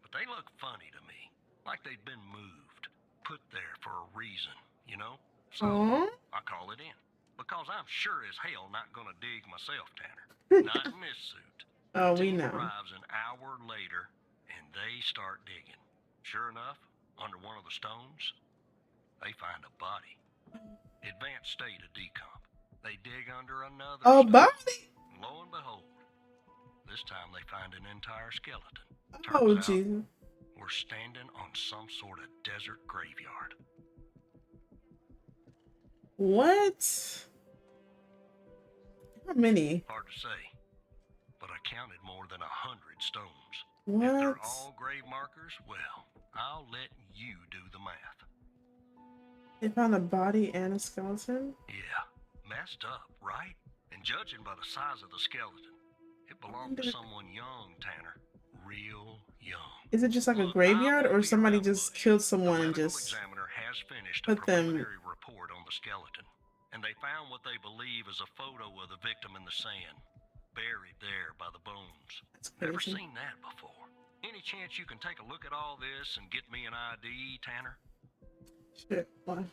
but they look funny to me. Like they'd been moved. Put there for a reason, you know? So, Huh? I call it in. Because I'm sure as hell not gonna dig myself, Tanner. Not in this suit. Oh, The we team know. arrives an hour later, and They start digging. Sure enough, under one of the stones, they find a body. Advanced state of decomp. They dig under another Oh, stone. body. Lo and behold, this time they find an entire skeleton. Oh, Turns out Jesus. we're standing on some sort of desert graveyard. What? How many? Hard to say, but I counted more than 100 stones. What? If they're all grave markers, well, I'll let you do the math. They found a body and a skeleton? Yeah, messed up, right? And judging by the size of the skeleton, it belonged to someone young, Tanner. Real young. Is it just like a Look, graveyard, I won't or beat somebody around the just bush. killed The someone and medical just examiner has finished a put them? preliminary report on the skeleton, and they found what they believe is a photo of the victim in the sand, buried there by the bones. That's Never crazy. seen that before. Any chance you can take a look at all this and get me an ID, Tanner? Sure. Well,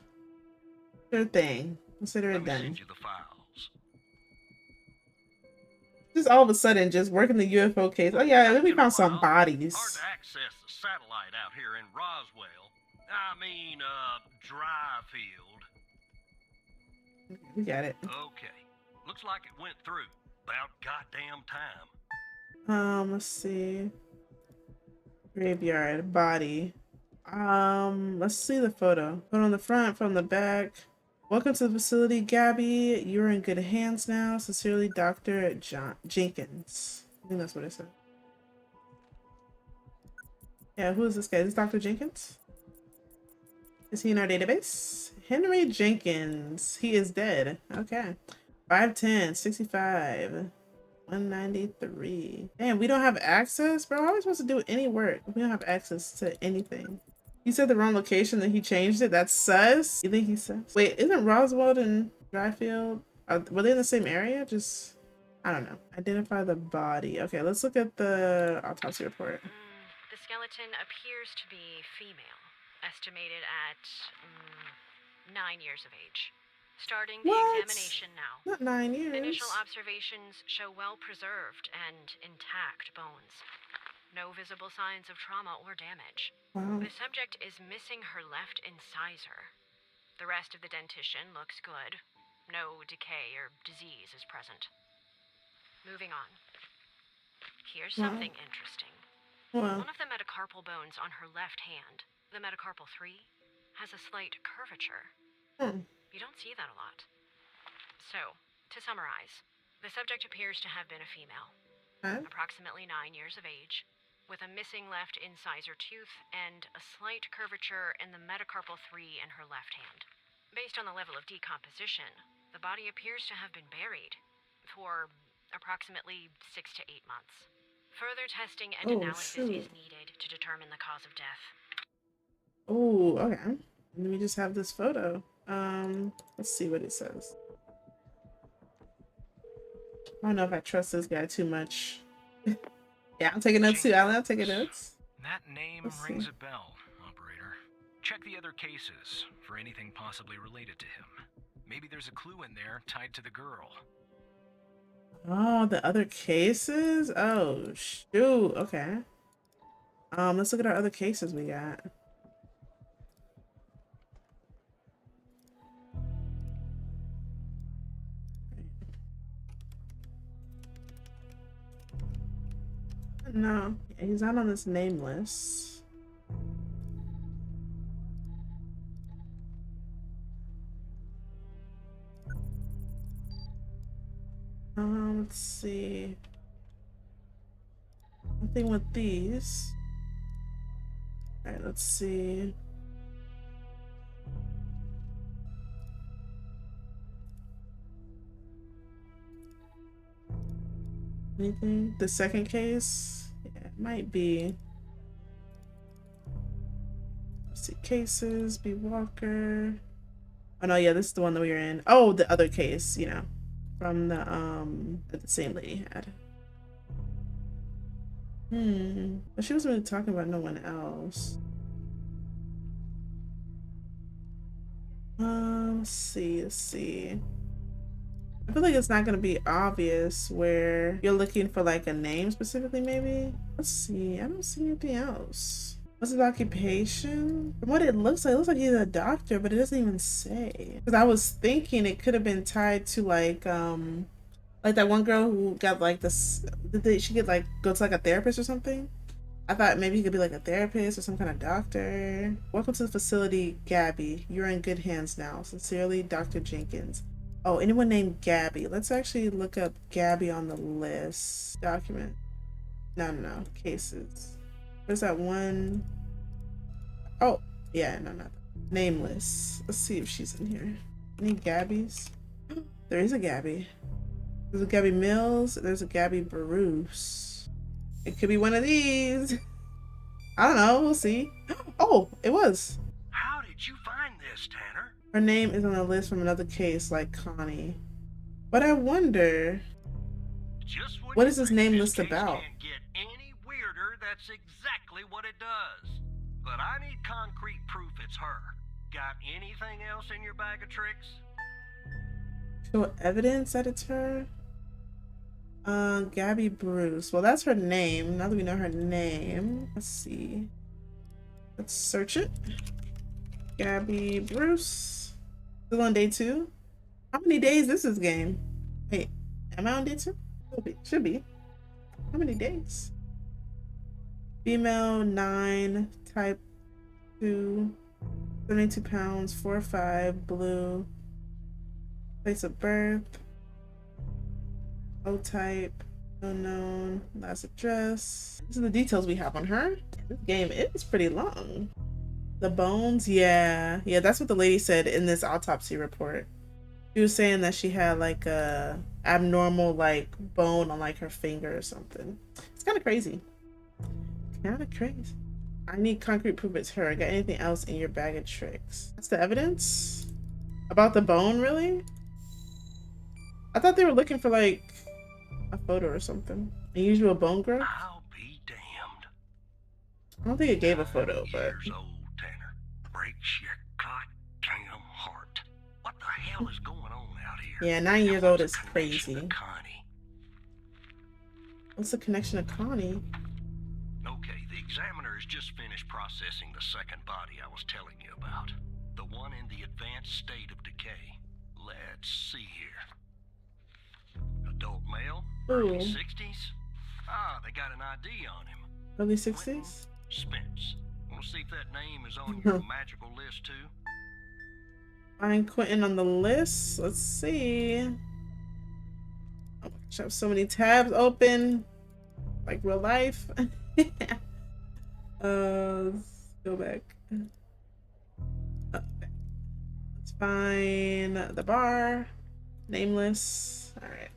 sure thing. Consider Let it me done. send you the files. Just all of a sudden, just working the UFO case. Oh yeah, we found some bodies. Hard to access the satellite out here in Roswell. Dryfield. We got it. Okay. Looks like it went through. About goddamn time. Let's see. Graveyard body. Let's see the photo. Photo on the front, from the back. Welcome to the facility, Gabby. You're in good hands now. Sincerely, Dr. Jenkins. I think that's what it said. Yeah, who is this guy? Is this Dr. Jenkins? Is he in our database? Henry Jenkins. He is dead. Okay. 5'10", 65, 193. Damn, we don't have access? Bro, how are we supposed to do any work if we don't have access to anything? He said the wrong location, then he changed it. That's sus? You think he's sus? Wait, isn't Roswell and Dryfield? Were they in the same area? Just, I don't know. Identify the body. Okay, let's look at the autopsy report. The skeleton appears to be female, estimated at 9 years of age. Starting the What? examination now. Not 9 years. Initial observations show well-preserved and intact bones. No visible signs of trauma or damage. Wow. The subject is missing her left incisor. The rest of the dentition looks good. No decay or disease is present. Moving on. Here's Wow. something interesting. Wow. One of the metacarpal bones on her left hand, the metacarpal 3, has a slight curvature. You don't see that a lot. So, to summarize, the subject appears to have been a female, approximately 9 years of age, with a missing left incisor tooth and a slight curvature in the metacarpal 3 in her left hand. Based on the level of decomposition, the body appears to have been buried for approximately 6 to 8 months. Further testing and analysis is needed to determine the cause of death. Oh, okay. Let me just have this photo. Let's see what it says. I don't know if I trust this guy too much. Yeah, I'm taking notes too, Alan. I'm taking notes. That name rings a bell, operator. Check the other cases for anything possibly related to him. Maybe there's a clue in there tied to the girl. Oh, the other cases? Oh, shoot. Okay. Let's look at our other cases we got. No, he's not on this name list. Let's see. Nothing with these. Alright, let's see. Anything? The second case? Yeah, it might be. Let's see. Cases, B. Walker. Oh no, yeah, this is the one that we were in. Oh, the other case, you know. From the that the same lady had. But she wasn't really talking about no one else. Let's see. I feel like it's not gonna be obvious where you're looking for like a name specifically, maybe. Let's see. I don't see anything else. What's his occupation? From what it looks like he's a doctor, but it doesn't even say. Because I was thinking it could have been tied to like that one girl who got like this. Did she get like go to like a therapist or something? I thought maybe he could be like a therapist or some kind of doctor. Welcome to the facility, Gabby. You're in good hands now. Sincerely, Dr. Jenkins. Oh, anyone named Gabby? Let's actually look up Gabby on the list. Document. No. Cases. Where's that one? Oh, yeah, no, not that. Nameless. Let's see if she's in here. Any Gabbies? There is a Gabby. There's a Gabby Mills. There's a Gabby Bruce. It could be one of these. I don't know. We'll see. Oh, it was. How did you find this, Tanner? Her name is on the list from another case, like Connie. But I wonder, Just what is this name this list case about? Can't get any weirder. That's exactly what it does. But I need concrete proof it's her. Got anything else in your bag of tricks? Show evidence that it's her? Gabby Bruce. Well, that's her name. Now that we know her name, let's see. Let's search it. Gabby Bruce. Still on day 2? How many days is this game? Wait, am I on day 2? Should be. How many days? Female, 9, type 2, 72 pounds, 4'5", blue. Place of birth. O type, unknown, last address. These are the details we have on her. This game is pretty long. The bones, yeah, that's what the lady said in this autopsy report. She was saying that she had like a abnormal like bone on like her finger or something. It's kind of crazy. I need concrete proof it's her. Got anything else in your bag of tricks? That's the evidence about the bone, really? I thought they were looking for like a photo or something. Unusual bone growth? I'll be damned. I don't think it gave a photo, but Years old, Tanner. Breaks your goddamn heart. What the hell is going on out here? yeah, 9 years And old what's is the connection crazy. to Connie? What's the connection to Connie? Okay, the examiner has just finished processing the second body I was telling you about. The one in the advanced state of decay. Let's see here. Adult male, early Ooh. 60s. Ah, they got an ID on him. Early 60s? Spence. Want to see if that name is on your magical list too? Find Quentin on the list. Let's see. Oh my gosh, I have so many tabs open. Like real life. Let's go back. Okay. Let's find the bar. Nameless. Alright.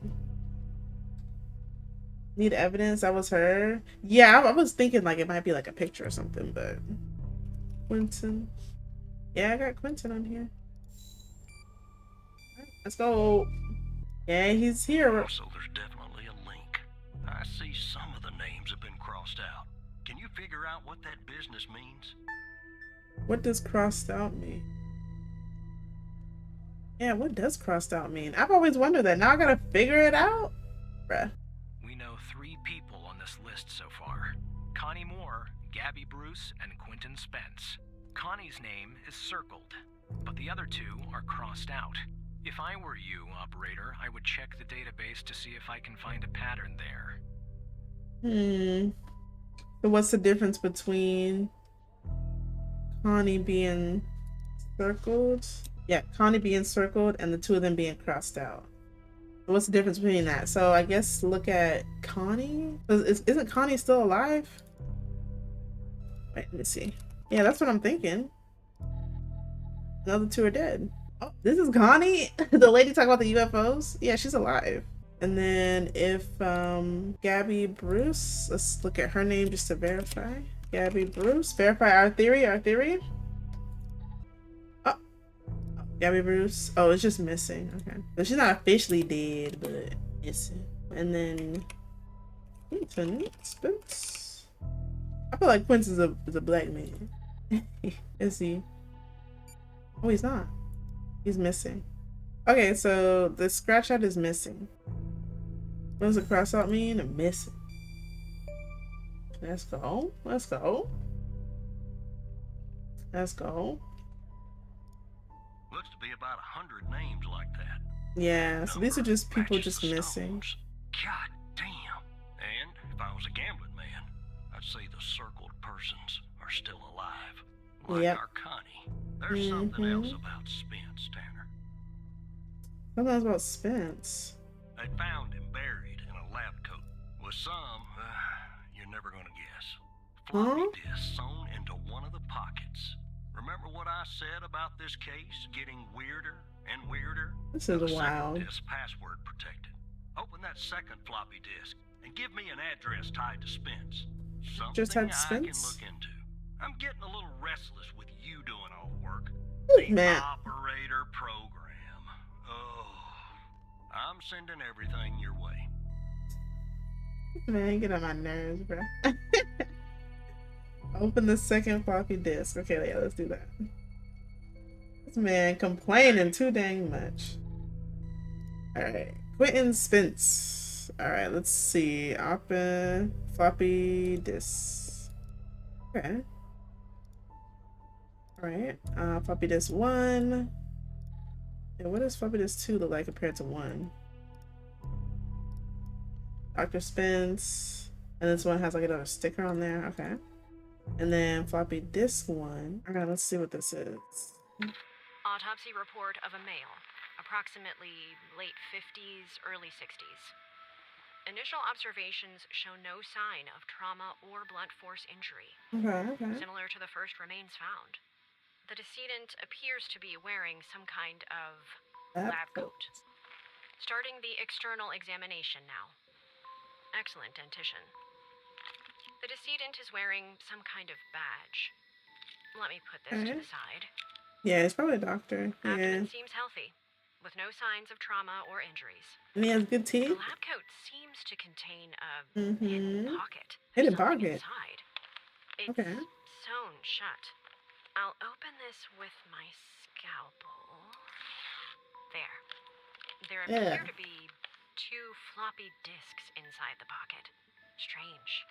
Need evidence that was her. Yeah, I was thinking like it might be like a picture or something, but Quentin. Yeah, I got Quentin on here. Alright, let's go. Yeah, he's here. So there's definitely a link. I see some of the names have been crossed out. Can you figure out what that business means? What does crossed out mean? Yeah, what does crossed out mean? I've always wondered that. Now I gotta figure it out? Bruh. We know 3 people on this list so far. Connie Moore, Gabby Bruce, and Quentin Spence. Connie's name is circled, but the other 2 are crossed out. If I were you, operator, I would check the database to see if I can find a pattern there. So what's the difference between Connie being circled? Yeah, Connie being circled and the 2 of them being crossed out. So what's the difference between that? So I guess look at Connie. Isn't Connie still alive? Wait, let me see. Yeah, that's what I'm thinking. The other 2 are dead. Oh, this is Connie? The lady talking about the UFOs? Yeah, she's alive. And then if Gabby Bruce, let's look at her name just to verify. Gabby Bruce, verify our theory. Oh, Gabby Bruce. Oh, it's just missing. Okay, so she's not officially dead, but missing. And then Quentin Spence. I feel like Quentin is a black man. Is he? Oh, he's not. He's missing. Okay, so the scratch out is missing. What does the cross out mean? Missing. Let's go. Let's go. Let's go. Looks to be about 100 names like that. Yeah, That so these are number just people matches just the missing. stones. God damn. And if I was a gambling man, I'd say the circled persons are still alive. Like Yep. our Connie. There's something else about Spence, Tanner. Something about Spence. They found him buried in a lab coat. With some, you're never gonna guess. Floppy disk sewn into one of the pockets. Remember what I said about this case getting weirder and weirder? This is The second wild. disk password protected. Open that second floppy disk and give me an address tied to Spence. Just Something had I can Spence? look into. I'm getting a little restless with you doing all the work. Ooh, The man. operator program. Oh, I'm sending everything your way. Man, get on my nerves, bro. Open the second floppy disk. Okay, yeah, let's do that. This man complaining too dang much. Alright. Quentin Spence. Alright, let's see. Open floppy disk. Okay. Alright. Floppy disk 1. Yeah, what does floppy disk 2 look like compared to 1? Dr. Spence. And this one has like another sticker on there. Okay. And then floppy disk 1. Alright, let's see what this is. Autopsy report of a male, approximately late 50s, early 60s. Initial observations show no sign of trauma or blunt force injury, Okay. similar to the first remains found. The decedent appears to be wearing some kind of lab coat. Starting the external examination now. Excellent dentition. The decedent is wearing some kind of badge. Let me put this to the side. Yeah, it's probably a doctor. Abdomen seems healthy, with no signs of trauma or injuries. And he has good teeth. The lab coat seems to contain a hidden pocket. Hidden Something pocket. inside. It's sewn shut. I'll open this with my scalpel. There appear to be 2 floppy disks inside the pocket. Strange.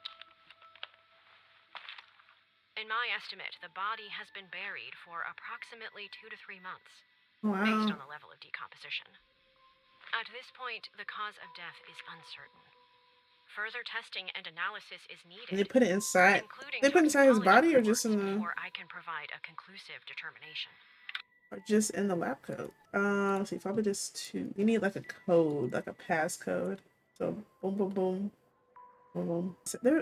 In my estimate, the body has been buried for approximately 2 to 3 months, based on the level of decomposition. At this point, the cause of death is uncertain. Further testing and analysis is needed. And they put it inside. Including They put it inside his body or just in the... before I can provide a conclusive determination. Or just in the lab coat. Let's see, probably just 2. You need like a code, like a passcode. So boom, boom, boom. Boom.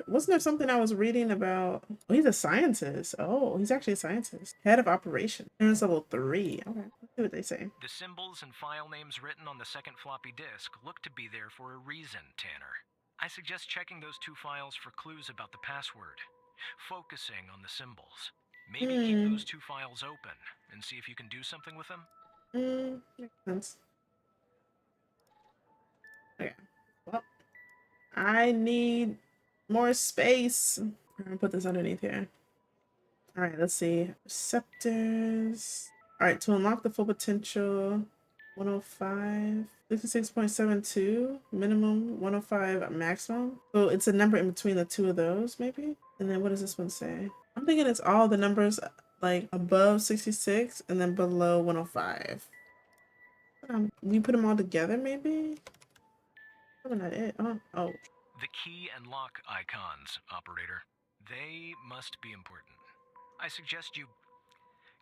Wasn't there something I was reading about? Oh, he's a scientist. Oh, he's actually a scientist. Head of operations. Clearance level 3. Okay, let's see what they say. The symbols and file names written on the second floppy disk look to be there for a reason, Tanner. I suggest checking those 2 files for clues about the password. Focusing on the symbols. Maybe keep those 2 files open and see if you can do something with them. Makes sense. Okay. Well, I need more space. I'm gonna put this underneath here. All right, let's see. Receptors. All right, to unlock the full potential, 105, 66.72, minimum, 105 maximum. So it's a number in between the 2 of those, maybe? And then what does this one say? I'm thinking it's all the numbers like above 66 and then below 105. We put them all together, maybe? Probably not it. Oh. The key and lock icons, operator. They must be important. I suggest you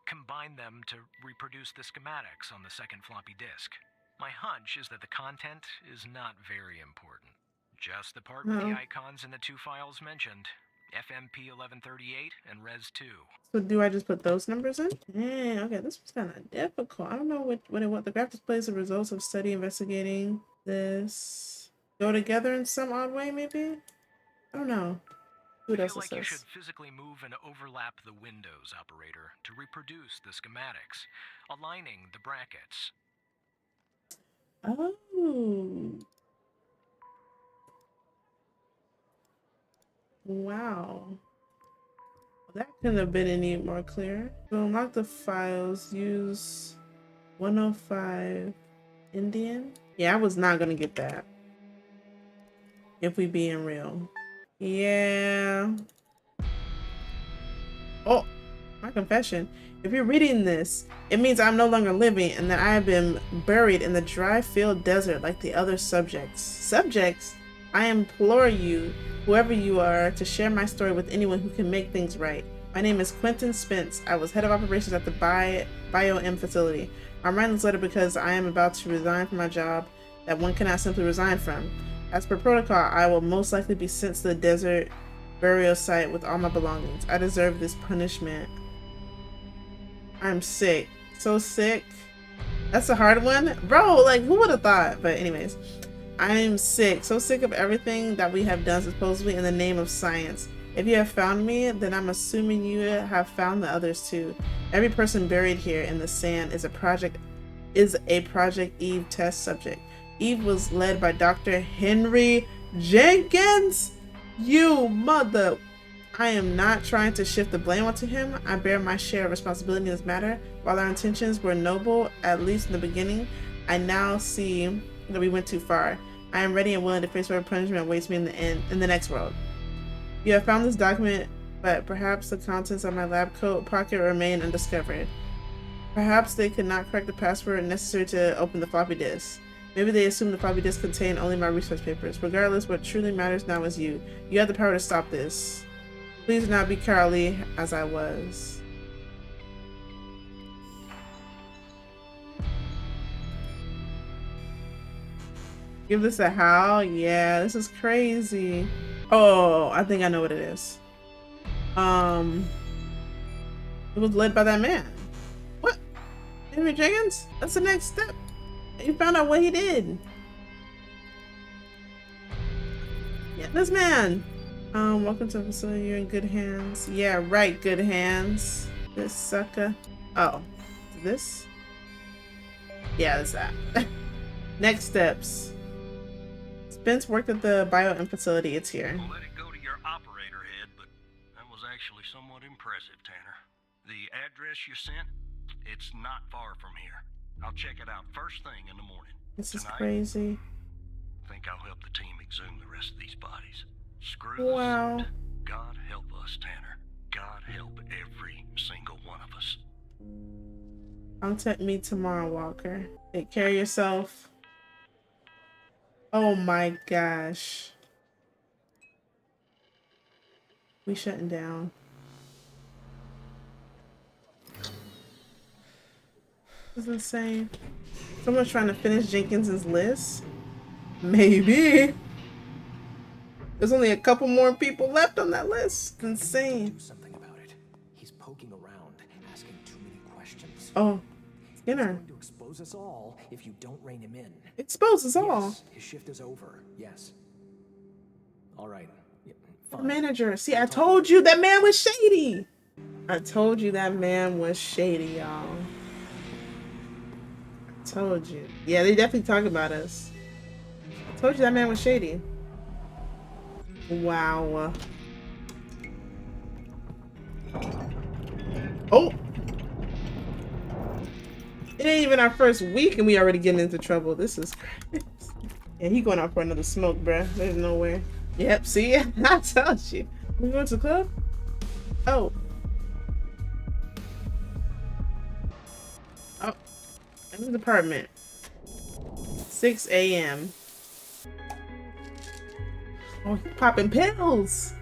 combine them to reproduce the schematics on the second floppy disk. My hunch is that the content is not very important. Just the part with the icons in the 2 files mentioned. FMP 1138 and Res 2. So do I just put those numbers in? Yeah, okay, this was kind of difficult. I don't know what the graph displays the results of study investigating this. Go together in some odd way, maybe? I don't know. I feel like you should physically move and overlap the windows, operator, to reproduce the schematics, aligning the brackets. Oh. Wow. That couldn't have been any more clear. To unlock the files, use 105 Indian? Yeah, I was not gonna get that. If we being real. Yeah. Oh, my confession. If you're reading this, it means I'm no longer living and that I have been buried in the dry field desert like the other subjects. Subjects? I implore you, whoever you are, to share my story with anyone who can make things right. My name is Quentin Spence. I was head of operations at the BioM facility. I'm writing this letter because I am about to resign from my job that one cannot simply resign from. As per protocol, I will most likely be sent to the desert burial site with all my belongings. I deserve this punishment. I'm sick. So sick. That's a hard one. Bro, like, who would have thought? But anyways, I'm sick. So sick of everything that we have done supposedly in the name of science. If you have found me, then I'm assuming you have found the others too. Every person buried here in the sand is a Project Eve test subject. Eve was led by Dr. Henry Jenkins. You mother. I am not trying to shift the blame onto him. I bear my share of responsibility in this matter. While our intentions were noble, at least in the beginning, I now see that we went too far. I am ready and willing to face whatever punishment awaits me in the next world. You have found this document, but perhaps the contents of my lab coat pocket remain undiscovered. Perhaps they could not crack the password necessary to open the floppy disk. Maybe they assumed the floppy disk contained only my research papers. Regardless, what truly matters now is you. You have the power to stop this. Please do not be cowardly as I was. Give this a howl? Yeah, this is crazy. Oh, I think I know what it is. It was led by that man. What? Henry Jenkins? That's the next step. You found out what he did. Yeah, this man. Welcome to the facility. You're in good hands. Yeah, right, good hands. This sucker. Oh, this? Yeah, that's that. Next steps. Spence worked at the BioM facility. It's here. I'll let it go to your operator head, but that was actually somewhat impressive, Tanner. The address you sent, it's not far from here. I'll check it out first thing in the morning. This is Tonight, crazy. I think I'll help the team exhume the rest of these bodies. Screw Wow. the suit. God help us, Tanner. God help every single one of us. Contact me tomorrow, Walker. Take care of yourself. Oh my gosh. We shutting down. This is insane. Someone's trying to finish Jenkins's list? Maybe. There's only a couple more people left on that list. It's insane. Do something about it. He's poking around, asking too many questions. Oh, Skinner. He's going to expose us all if you don't rein him in. Expose us all. Yes, his shift is over. Yes. All right. Yeah, The fine. manager. See, I told you that man was shady. I told you that man was shady, y'all. I told you. Yeah, they definitely talk about us. I told you that man was shady. Wow. Oh! It ain't even our first week and we already getting into trouble. This is crazy. Yeah, he going out for another smoke, bruh. There's no way. Yep, see? I told you. We going to the club? Oh. Oh. In the department. 6 a.m. Oh, he's popping pills.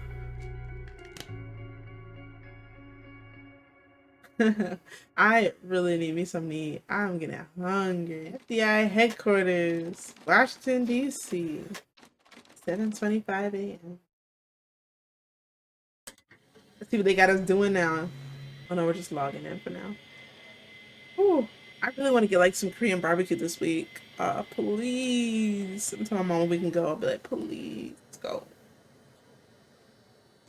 I really need me some to eat. I'm getting hungry. FBI headquarters, Washington, D.C. 7:25 a.m. Let's see what they got us doing now. Oh no, we're just logging in for now. Ooh, I really want to get like some Korean barbecue this week. Please. I'm telling my mom we can go. I'll be like, please, let's go.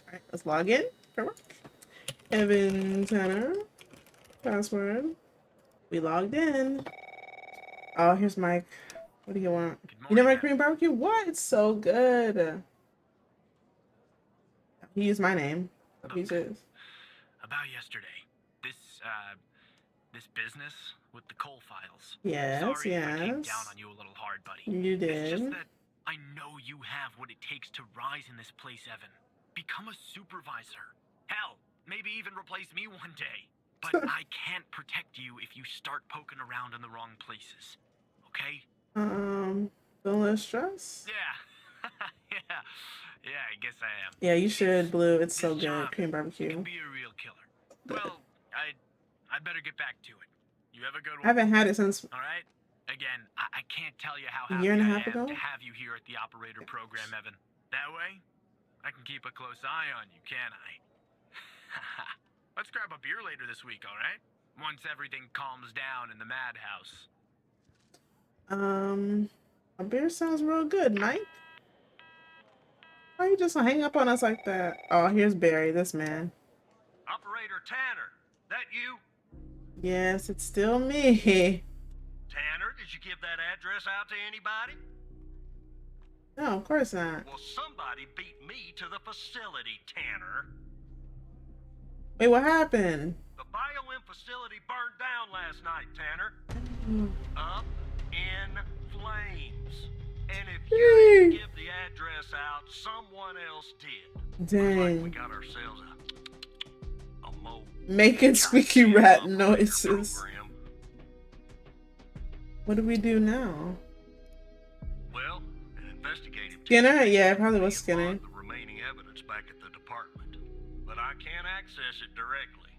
Alright, let's log in for work. Evan Tanner. Password. We logged in. Oh, here's Mike. What do you want? You never had Korean barbecue? What? It's so good. He used my name. He says. About yesterday. This business with the Cole files. Yes, Sorry if I came yes. down on you a little hard, buddy. You It's just did. that I know you have what it takes to rise in this place, Evan. Become a supervisor. Hell, maybe even replace me one day. But I can't protect you if you start poking around in the wrong places. Okay? Don't let stress. Yeah. Yeah, I guess I am. Yeah, you should, Blue. It's so This good. job Cream can barbecue. be a real killer. Well, I'd better get back to it. You have a good one. I haven't had it since All right? Again, I can't tell you how a happy year and a I half am ago. to have you here at the operator program, Evan. That way, I can keep a close eye on you, can't I? Let's grab a beer later this week, all right? Once everything calms down in the madhouse. A beer sounds real good, Mike. Why you just hang up on us like that? Oh, here's Barry, this man. Operator Tanner, that you? Yes, it's still me. Tanner, did you give that address out to anybody? No, of course not. Well, somebody beat me to the facility, Tanner. Wait, what happened? The BioM facility burned down last night, Tanner. Up in flames. And if you didn't give the address out, someone else did. Dang. Looks like we got ourselves a mole. Making squeaky rat Operator noises. program. What do we do now? Well, an investigative Skinner? team Yeah, it probably was log Skinner. the remaining evidence back at the department, but I can't access it directly.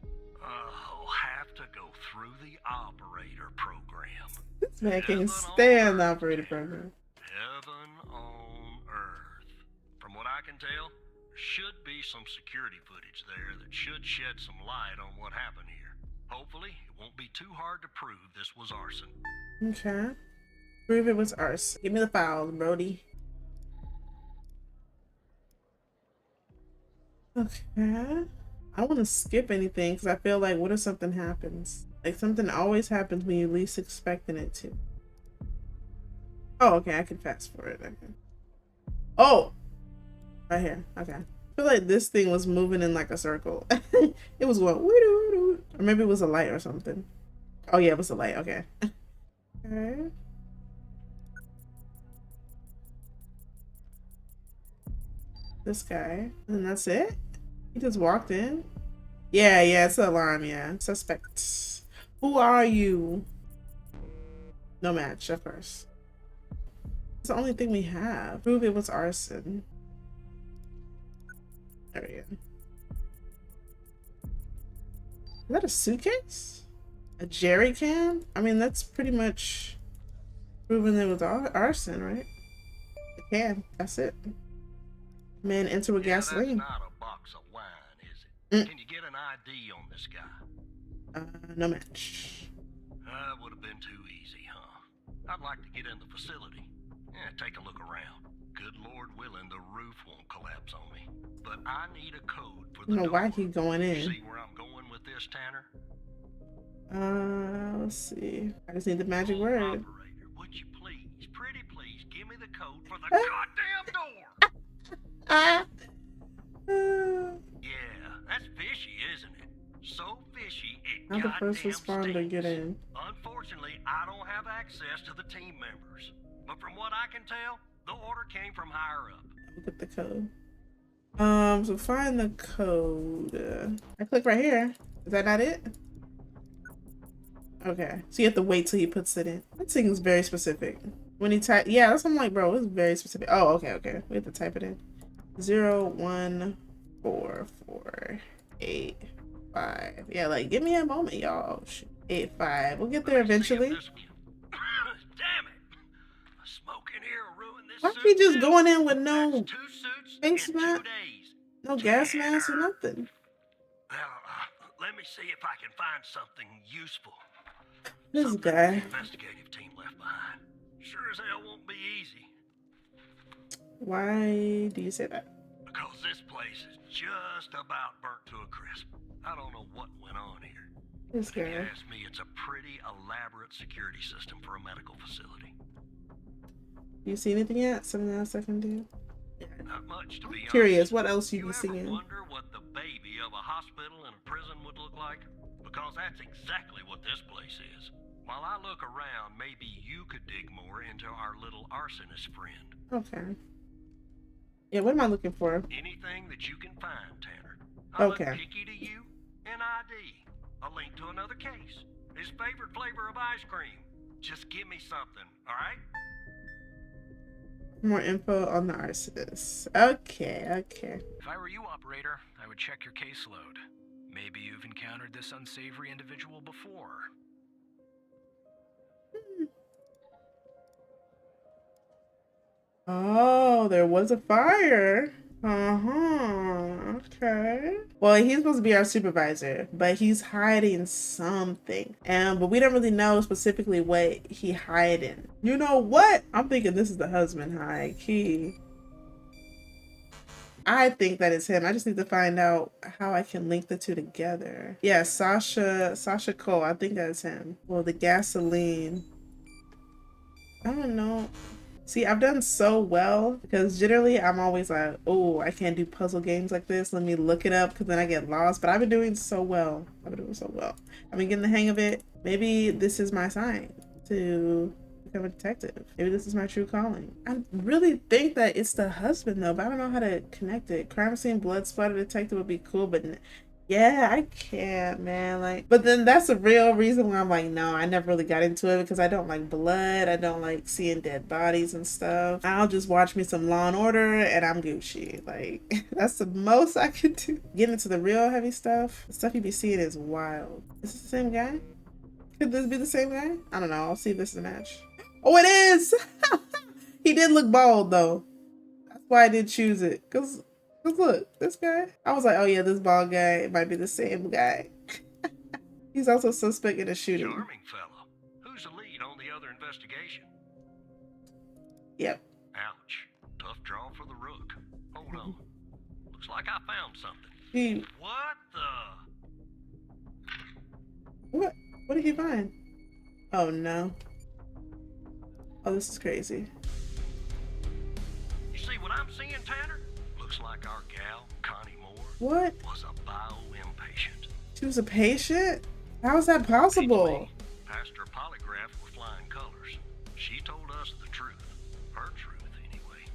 I'll have to go through the operator program. This man Heaven can't stand the on operator earth, program. Heaven on earth. From what I can tell, there should be some security footage there that should shed some light on what happened here. Hopefully, it won't be too hard to prove this was arson. Okay. Prove it was arson. Give me the files, Brody. Okay. I don't want to skip anything because I feel like what if something happens? Like something always happens when you least expecting it to. Oh, okay. I can fast forward. Okay. Oh! Right here. Okay. I feel like this thing was moving in like a circle. It was going, or maybe it was a light or something. Oh yeah, it was a light. Okay. Okay. This guy. And that's it? He just walked in? Yeah, it's the alarm, yeah. Suspect. Who are you? No match, of course. It's the only thing we have. Prove it was arson. There we go. Is that a suitcase? A jerry can? I mean, that's pretty much proving it was arson, right? The can. That's it. Man, enter with gasoline. That's not a box of wine, is it? Can you get an ID on this guy? No match. That would have been too easy, huh? I'd like to get in the facility. Yeah, take a look around. Good Lord willing, the roof won't collapse on me. But I need a code for the I don't know door. why he going in. See where I'm going with this, Tanner? Let's see. I just need the magic Oh, word. Operator, would you please, pretty please, give me the code for the goddamn door? Yeah, that's fishy, isn't it? So fishy, it How the first goddamn responder stinks. get in? Unfortunately, I don't have access to the team members. But from what I can tell, the order came from higher up. Look at the code. So find the code. I click right here. Is that not it? Okay. So you have to wait till he puts it in. That thing is very specific. When he type, yeah, that's what I'm like, bro. It's very specific. Oh, okay. We have to type it in. 01448. Yeah, like give me a moment, y'all. Oh, shit. 85. We'll get there eventually. Damn it! A smoke in here will ruin this. Why suit he just too. going in with no That's 2 suits face in mask? 2 days. No gas mask or nothing? Well, let me see if I can find something useful. This Something guy. the investigative team left behind. Sure as hell won't be easy. Why do you say that? Because this place is just about burnt to a crisp. I don't know what went on here. This But if you guy. ask me, it's a pretty elaborate security system for a medical facility. You see anything yet? Something else I can do? Not much, to be Curious, honest. what else you You be ever seeing? wonder what the baby of a hospital and a prison would look like? because that's exactly what this place is. While I look around, maybe you could dig more into our little arsonist friend. Okay. Yeah, what am I looking for? Anything that you can find, Tanner. I look Okay. picky to you. An ID. A link to another case. His favorite flavor of ice cream. Just give me something, alright? More info on the arsonist. Okay, okay. If I were you, operator, I would check your caseload. Maybe you've encountered this unsavory individual before. Oh, there was a fire. Uh-huh. Okay. Well, he's supposed to be our supervisor, but he's hiding something. But we don't really know specifically what he hiding. You know what? I'm thinking this is the husband, high key. I think that is him. I just need to find out how I can link the two together. Yeah, Sasha Cole. I think that's him. Well, the gasoline. I don't know. See, I've done so well because generally I'm always like, oh, I can't do puzzle games like this. Let me look it up because then I get lost. But I've been doing so well. I've been doing so well. I've been getting the hang of it. Maybe this is my sign to become a detective. Maybe this is my true calling. I really think that it's the husband though, but I don't know how to connect it. Crime scene blood splatter detective would be cool, but yeah, I can't, man. Like, but then that's the real reason why I'm like, no, I never really got into it because I don't like blood. I don't like seeing dead bodies and stuff. I'll just watch me some Law and Order and I'm Gucci. Like, that's the most I can do. Getting into the real heavy stuff, the stuff you be seeing is wild. Is this the same guy? Could this be the same guy? I don't know. I'll see if this is a match. Oh, it is! He did look bald though. That's why I did choose it. Cause look, this guy. I was like, oh yeah, this bald guy, it might be the same guy. He's also suspect in a shooting. Charming fellow. Who's the lead on the other investigation? Yep. Ouch. Tough draw for the rook. Hold on. Looks like I found something. He, What the? what did he find? Oh no. Oh, this is crazy. You see what I'm seeing, Tanner? Looks like our gal, Connie Moore, What? was a bio-impatient. She was a patient? How is that possible? Passed her polygraph with flying colors. She told us the truth. Her truth, anyway.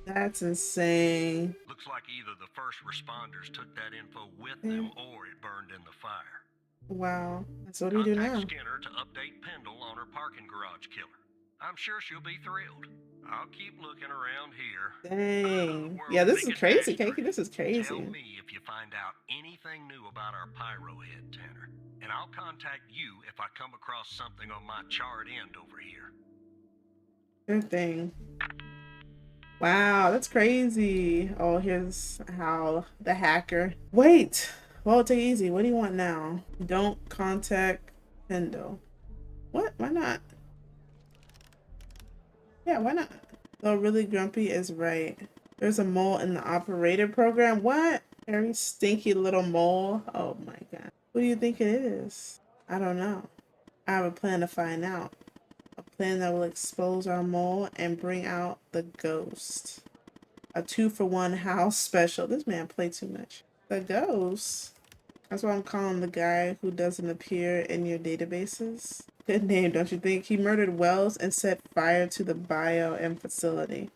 That's insane. Looks like either the first responders took that info with them or it burned in the fire. Wow. So what do we do now? Contact Skinner to update Pendle on her parking garage killer. I'm sure she'll be thrilled. I'll keep looking around here. Dang. Yeah, this is crazy, Kakey. This is crazy. Tell me if you find out anything new about our pyro head, Tanner. And I'll contact you if I come across something on my charred end over here. Good thing. Wow, that's crazy. Oh, here's how the hacker. Wait. Well, take it easy. What do you want now? Don't contact Pendle. What? Why not? Yeah, why not? Though really grumpy is right. There's a mole in the operator program. What? Very stinky little mole. Oh my god. Who do you think it is? I don't know. I have a plan to find out. A plan that will expose our mole and bring out the ghost. A 2-for-1 house special. This man played too much. The ghost? That's why I'm calling the guy who doesn't appear in your databases. Good name, don't you think? He murdered Wells and set fire to the bio-M facility.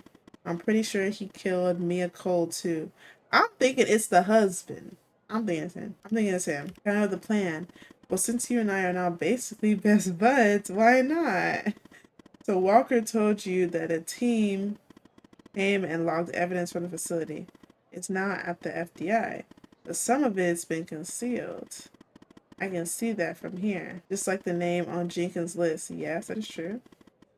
I'm pretty sure he killed Mia Cole too. I'm thinking it's the husband. I'm thinking it's him. I'm thinking it's him. I have the plan. Well, since you and I are now basically best buds, why not? So Walker told you that a team came and logged evidence from the facility. It's now at the FBI, but some of it's been concealed. I can see that from here, just like the name on Jenkins' list. Yes, that is true.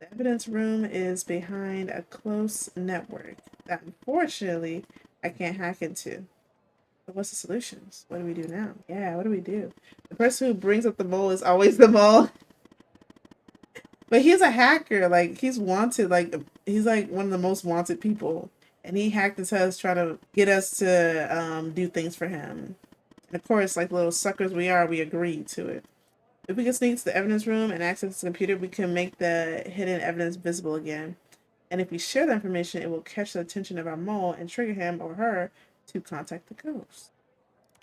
The evidence room is behind a close network that unfortunately I can't hack into. But what's the solutions? What do we do now? Yeah, what do we do? The person who brings up the mole is always the mole. But he's a hacker. Like, he's wanted. Like, he's like one of the most wanted people. And he hacked his house trying to get us to do things for him. And of course, like little suckers we are, we agreed to it. If we can sneak to the evidence room and access the computer, we can make the hidden evidence visible again. And if we share the information, it will catch the attention of our mole and trigger him or her to contact the ghost.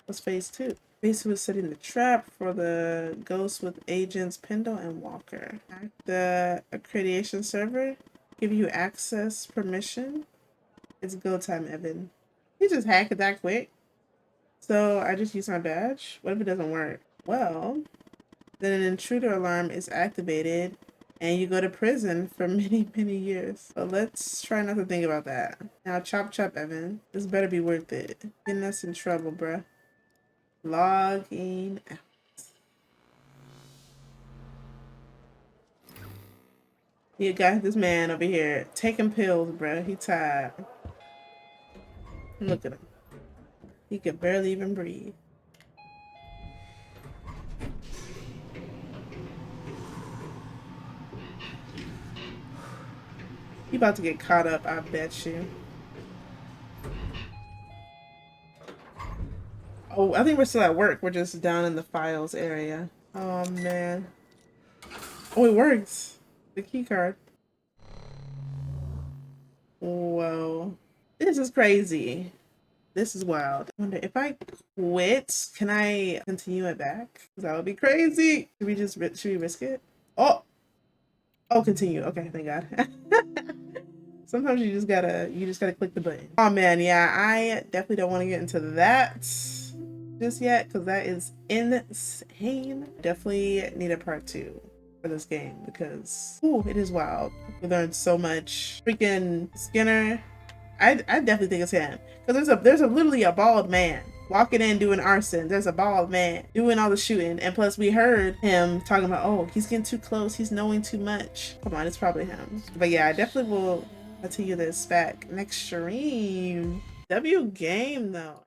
What's phase 2? Basically was setting the trap for the ghost with agents Pendle and Walker. Hack the accreditation server. Give you access permission. It's go time, Evan. You just hack it that quick. So I just use my badge. What if it doesn't work? Well, then an intruder alarm is activated and you go to prison for many, many years. But let's try not to think about that. Now, chop chop, Evan. This better be worth it. Getting us in trouble, bruh. Logging out. You got this man over here taking pills, bruh. He tired. Look at him. He could barely even breathe. He about to get caught up, I bet you. Oh, I think we're still at work. We're just down in the files area. Oh, man. Oh, it works. The key card. Whoa. This is crazy. This is wild. I wonder if I quit, can I continue it back? That would be crazy. Should we risk it? Oh, continue. Okay, thank God. Sometimes you just gotta click the button. Oh man, yeah, I definitely don't want to get into that just yet because that is insane. Definitely need a part 2 for this game because it is wild. We learned so much. Freaking Skinner. I definitely think it's him because there's literally a bald man walking in doing arson. There's a bald man doing all the shooting, and plus we heard him talking about, oh, he's getting too close, he's knowing too much. Come on, it's probably him. But yeah, I definitely will continue this back next stream. W game though.